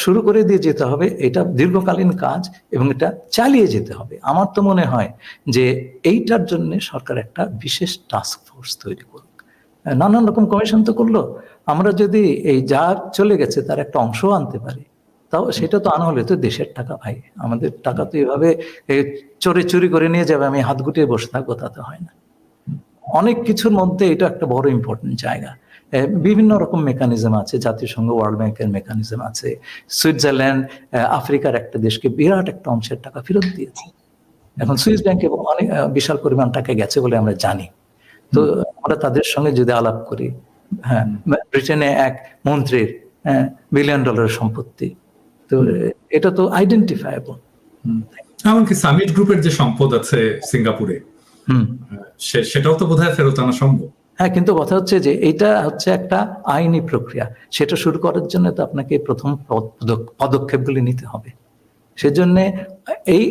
শুরু করে দিয়ে যেতে হবে, এটা দীর্ঘকালীন কাজ, এবং এটা চালিয়ে যেতে হবে। আমার তো মনে হয় যে এইটার জন্য সরকার একটা বিশেষ টাস্ক ফোর্স তৈরি করুক। নানান রকম কমিশন তো করলো, আমরা যদি এই যা চলে গেছে তার একটা অংশ আনতে পারি, তাও সেটা তো আনা হলে তো দেশের টাকা, ভাই, আমাদের টাকা তো এভাবে চুরি করে নিয়ে যাবে, আমি হাত গুটিয়ে বসে থাকবো, তা তো হয় না। অনেক কিছুর মধ্যে এটা একটা বড় ইম্পর্টেন্ট জায়গা। বিভিন্ন রকম মেকানিজম আছে, জাতিসংঘ, ওয়ার্ল্ড ব্যাংকের মেকানিজম আছে। সুইজারল্যান্ড আফ্রিকার একটা দেশকে বিরাট একটা অংশের টাকা ফেরত দিয়েছে। এখন সুইস ব্যাংকে অনেক বিশাল পরিমাণ টাকা গেছে বলে আমরা জানি। তো আমরা তাদের সঙ্গে যদি আলাপ করি, হ্যাঁ, ব্রিটেনে এক মন্ত্রীর $1 বিলিয়ন সম্পত্তি, তো এটা তো আইডেন্টিফায়েবল। এমনকি সামিট গ্রুপের যে সম্পদ আছে সিঙ্গাপুরে, সেটাও তো বোধহয় ফেরত আনা সম্ভব। হ্যাঁ, কিন্তু কথা হচ্ছে যে এটা হচ্ছে একটা আইনি প্রক্রিয়া। সেটা শুরু করার জন্য তো আপনাকে প্রথম পদক্ষেপগুলি নিতে হবে। সেজন্য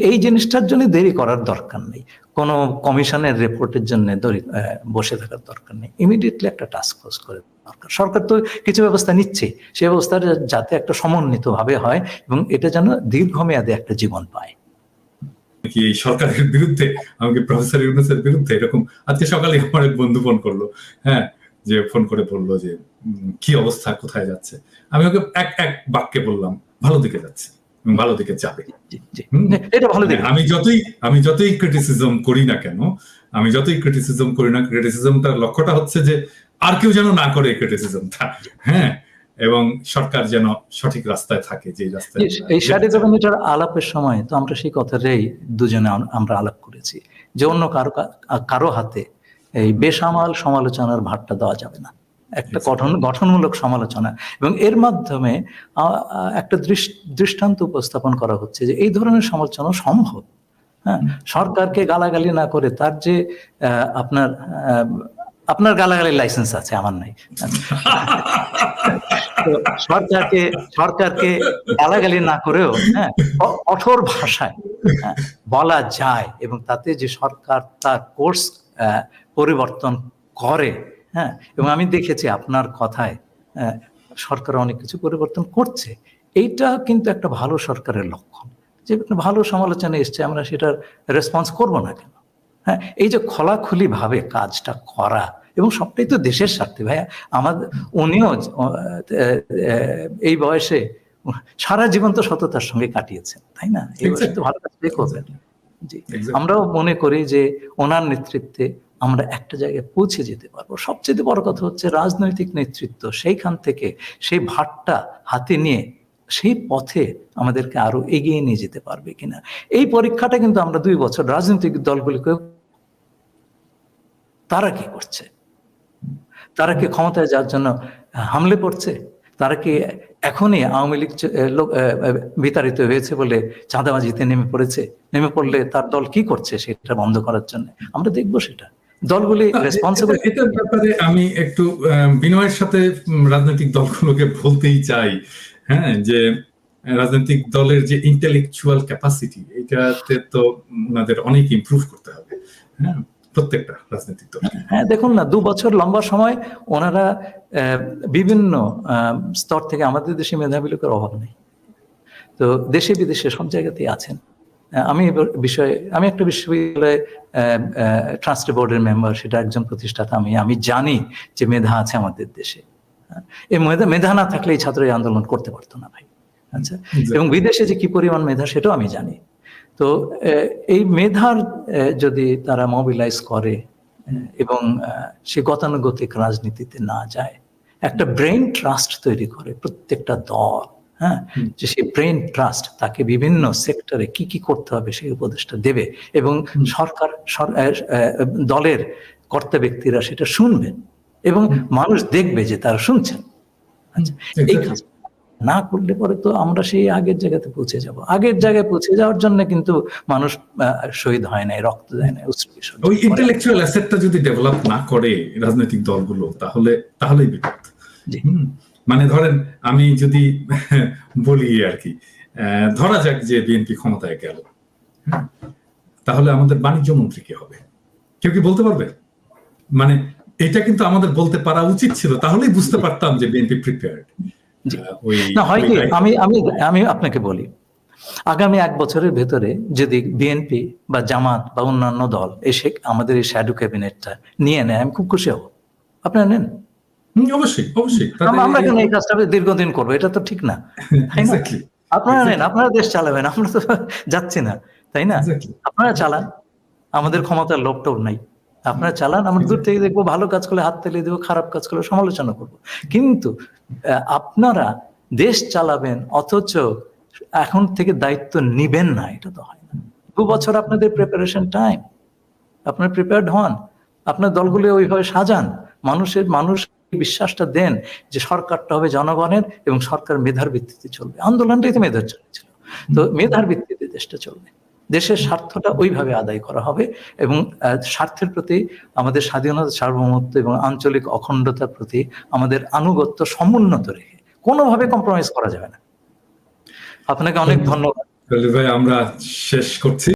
এই জিনিসটার জন্য দেরি করার দরকার নেই, কোনো কমিশনের রিপোর্টের জন্য বসে থাকার দরকার নেই। ইমিডিয়েটলি একটা টাস্ক ফোর্স করে দরকার। সরকার তো কিছু ব্যবস্থা নিচ্ছে, সেই ব্যবস্থাটা যাতে একটা সমন্বিত ভাবে হয়, এবং এটা যেন দীর্ঘমেয়াদে একটা জীবন পায়। কি এই সরকারের বিরুদ্ধে, আমাকে প্রফেসর ইউনূসের বিরুদ্ধে এরকম? আজকে সকালে আমার এক বন্ধু ফোন করলো, হ্যাঁ, যে ফোন করে বললো যে কি অবস্থা, কোথায় যাচ্ছে। আমি ওকে এক বাক্যে বললাম, ভালো দিকে যাচ্ছে এবং ভালো দিকে যাবে। এটা ভালো দিকে। আমি যতই ক্রিটিসিজম করি না কেন, ক্রিটিসিজমটার লক্ষ্যটা হচ্ছে যে আর কেউ যেন না করে ক্রিটিসিজমটা, হ্যাঁ, এবং সরকার যেন সঠিক রাস্তায় থাকে, যে রাস্তায় এই শ্যাডো ক্যাবিনেটের আলাপের সময় তো আমরা সেই কথাটাই দুজনে আমরা আলাপ করেছি যে অন্য কারো হাতে এই বেসামাল সমালোচনার ভারটা দেওয়া যাবে না, একটা গঠনমূলক সমালোচনা, এবং এর মাধ্যমে একটা দৃষ্টান্ত উপস্থাপন করা হচ্ছে যে এই ধরনের সমালোচনা সম্ভব। হ্যাঁ, সরকারকে গালাগালি না করে তার যে আপনার গালাগালির লাইসেন্স আছে, আমার নাই। তো সরকারকে গালাগালি না করেও কঠোর ভাষায় বলা যায়, এবং তাতে যে সরকার তার কোর্স পরিবর্তন করে। হ্যাঁ, এবং আমি দেখেছি আপনার কথায় সরকার অনেক কিছু পরিবর্তন করছে। এইটা কিন্তু একটা ভালো সরকারের লক্ষণ, যে ভালো সমালোচনা এসছে, আমরা সেটার রেসপন্স করব না কেন? হ্যাঁ, এই যে খোলাখুলি ভাবে কাজটা করা, এবং সবটাই তো দেশের স্বার্থে। ভাইয়া, উনিও এই বয়সে সারা জীবন তো সততার সঙ্গে কাটিয়েছেন, তাই না? এই বয়সে তো ভালো কাজ করবেন। জি, আমরাও মনে করি যে ওনার নেতৃত্বে আমরা একটা জায়গায় পৌঁছে যেতে পারবো। সবচেয়ে বড় কথা হচ্ছে রাজনৈতিক নেতৃত্ব সেইখান থেকে সেই ভারটা হাতে নিয়ে সেই পথে আমাদেরকে আরো এগিয়ে নিয়ে যেতে পারবে কিনা, এই পরীক্ষাটা কিন্তু আমরা 2 বছর রাজনৈতিক দলগুলিকে, তারা কি করছে? তারা কি ক্ষমতায় যাওয়ার জন্য হামলে পড়ছে? তারা কি এখনই আওয়ামী লীগ বিতাড়িত হয়েছে বলে চাঁদাবাজিতে নেমে পড়লে তার দল কি করছে সেটা বন্ধ করার জন্য? আমরা দেখবো সেটা। দলগুলি রেসপন্সিবল। এটার ব্যাপারে আমি একটু বিনয়ের সাথে রাজনৈতিক দলগুলোকে বলতেই চাই, হ্যাঁ, যে রাজনৈতিক দলের যে ইন্টেলেকচুয়াল ক্যাপাসিটি, এটাতে তো ওনাদের অনেক ইমপ্রুভ করতে হবে। হ্যাঁ, প্রত্যেকটা রাজনৈতিক দল। হ্যাঁ, দেখুন না, 2 বছর লম্বা সময় ওনারা বিভিন্ন স্তর থেকে, আমাদের দেশে মেধাবী লোকের অভাব নেই, তো দেশে বিদেশে সব জায়গাতেই আছেন। আমি একটা বিশ্ববিদ্যালয়ে ট্রাস্টি বোর্ডের মেম্বার, সেটা একজন প্রতিষ্ঠাতা। আমি জানি যে মেধা আছে আমাদের দেশে। এই মেধা না থাকলে এই ছাত্র আন্দোলন করতে পারতো না, ভাই। আচ্ছা, এবং বিদেশে যে কি পরিমাণ মেধা সেটাও আমি জানি। তো এই মেধার যদি তারা মোবিলাইজ করে এবং সে গতানুগতিক রাজনীতিতে না যায়, একটা ব্রেইন ট্রাস্ট তৈরি করে প্রত্যেকটা দল, হ্যাঁ, যে সেই ব্রেইন ট্রাস্ট তাকে বিভিন্ন সেক্টরে কি করতে হবে সেই উপদেশটা দেবে, এবং সরকার দলের কর্তা ব্যক্তিরা সেটা শুনবেন এবং মানুষ দেখবে যে তারা শুনছেন। আচ্ছা, এই কাজ না করলে পরে তো আমরা সেই আগের জায়গাতে পৌঁছে যাব। আগের জায়গায় পৌঁছে যাওয়ার জন্য কিন্তু মানুষ শহীদ হয় নাই, রক্ত দেয় নাই, অশ্রু বিসর্জন। ওই ইন্টেলেকচুয়াল অ্যাসেটটা যদি ডেভেলপ না করে রাজনৈতিক দলগুলো, তাহলেই বিপদ। মানে ধরেন, আমি যদি বলি আর কি, ধরা যাক যে বিএনপি ক্ষমতায় গেল, তাহলে আমাদের বাণিজ্য মন্ত্রী কি হবে? কেউ কি বলতে পারবে? মানে এটা কিন্তু আমাদের বলতে পারা উচিত ছিল, তাহলেই বুঝতে পারতাম যে বিএনপি প্রিপেয়ার্ড। না, হয় কি, আমি আপনাকে বলি, আগামী 1 বছরের ভেতরে যদি বিএনপি বা জামাত বা অন্যান্য দল এসে আমাদের এই শ্যাডো ক্যাবিনেটটা নিয়ে নেয়, আমি খুব খুশি হব। আপনারা নেন? অবশ্যই। আমরা কেন এই কাজটা দীর্ঘদিন করবো? এটা তো ঠিক না, তাই না? আপনারা নেন, আপনারা দেশ চালাবেন, আমরা তো যাচ্ছি না, তাই না? আপনারা চালান, আমাদের ক্ষমতার লোভটোভ নাই। আপনারা চালান, আমরা দূর থেকে দেখবো, ভালো কাজ করলে হাত তালি দেবো, খারাপ কাজ করলে সমালোচনা করবো। কিন্তু আপনারা দেশ চালাবেন অথচ এখন থেকে দায়িত্ব নিবেন না, এটা তো হয় না। 2 বছর আপনাদের প্রিপারেশন টাইম, আপনারা প্রিপেয়ার্ড হন, আপনার দলগুলো ওইভাবে সাজান, মানুষ বিশ্বাসটা দেন যে সরকারটা হবে জনগণের এবং সরকার মেধার ভিত্তিতে চলবে। আন্দোলনটাই তো মেধার চলেছিল, তো মেধার ভিত্তিতে দেশটা চলবে। দেশের স্বার্থটা ওইভাবে আদায় করা হবে এবং স্বার্থের প্রতি, আমাদের স্বাধীনতা, সার্বভৌমত্ব এবং আঞ্চলিক অখণ্ডতার প্রতি আমাদের আনুগত্য সমুন্নত রেখে কোনোভাবে কম্প্রোমাইজ করা যাবে না। আপনাকে অনেক ধন্যবাদ। ভাই, আমরা শেষ করছি।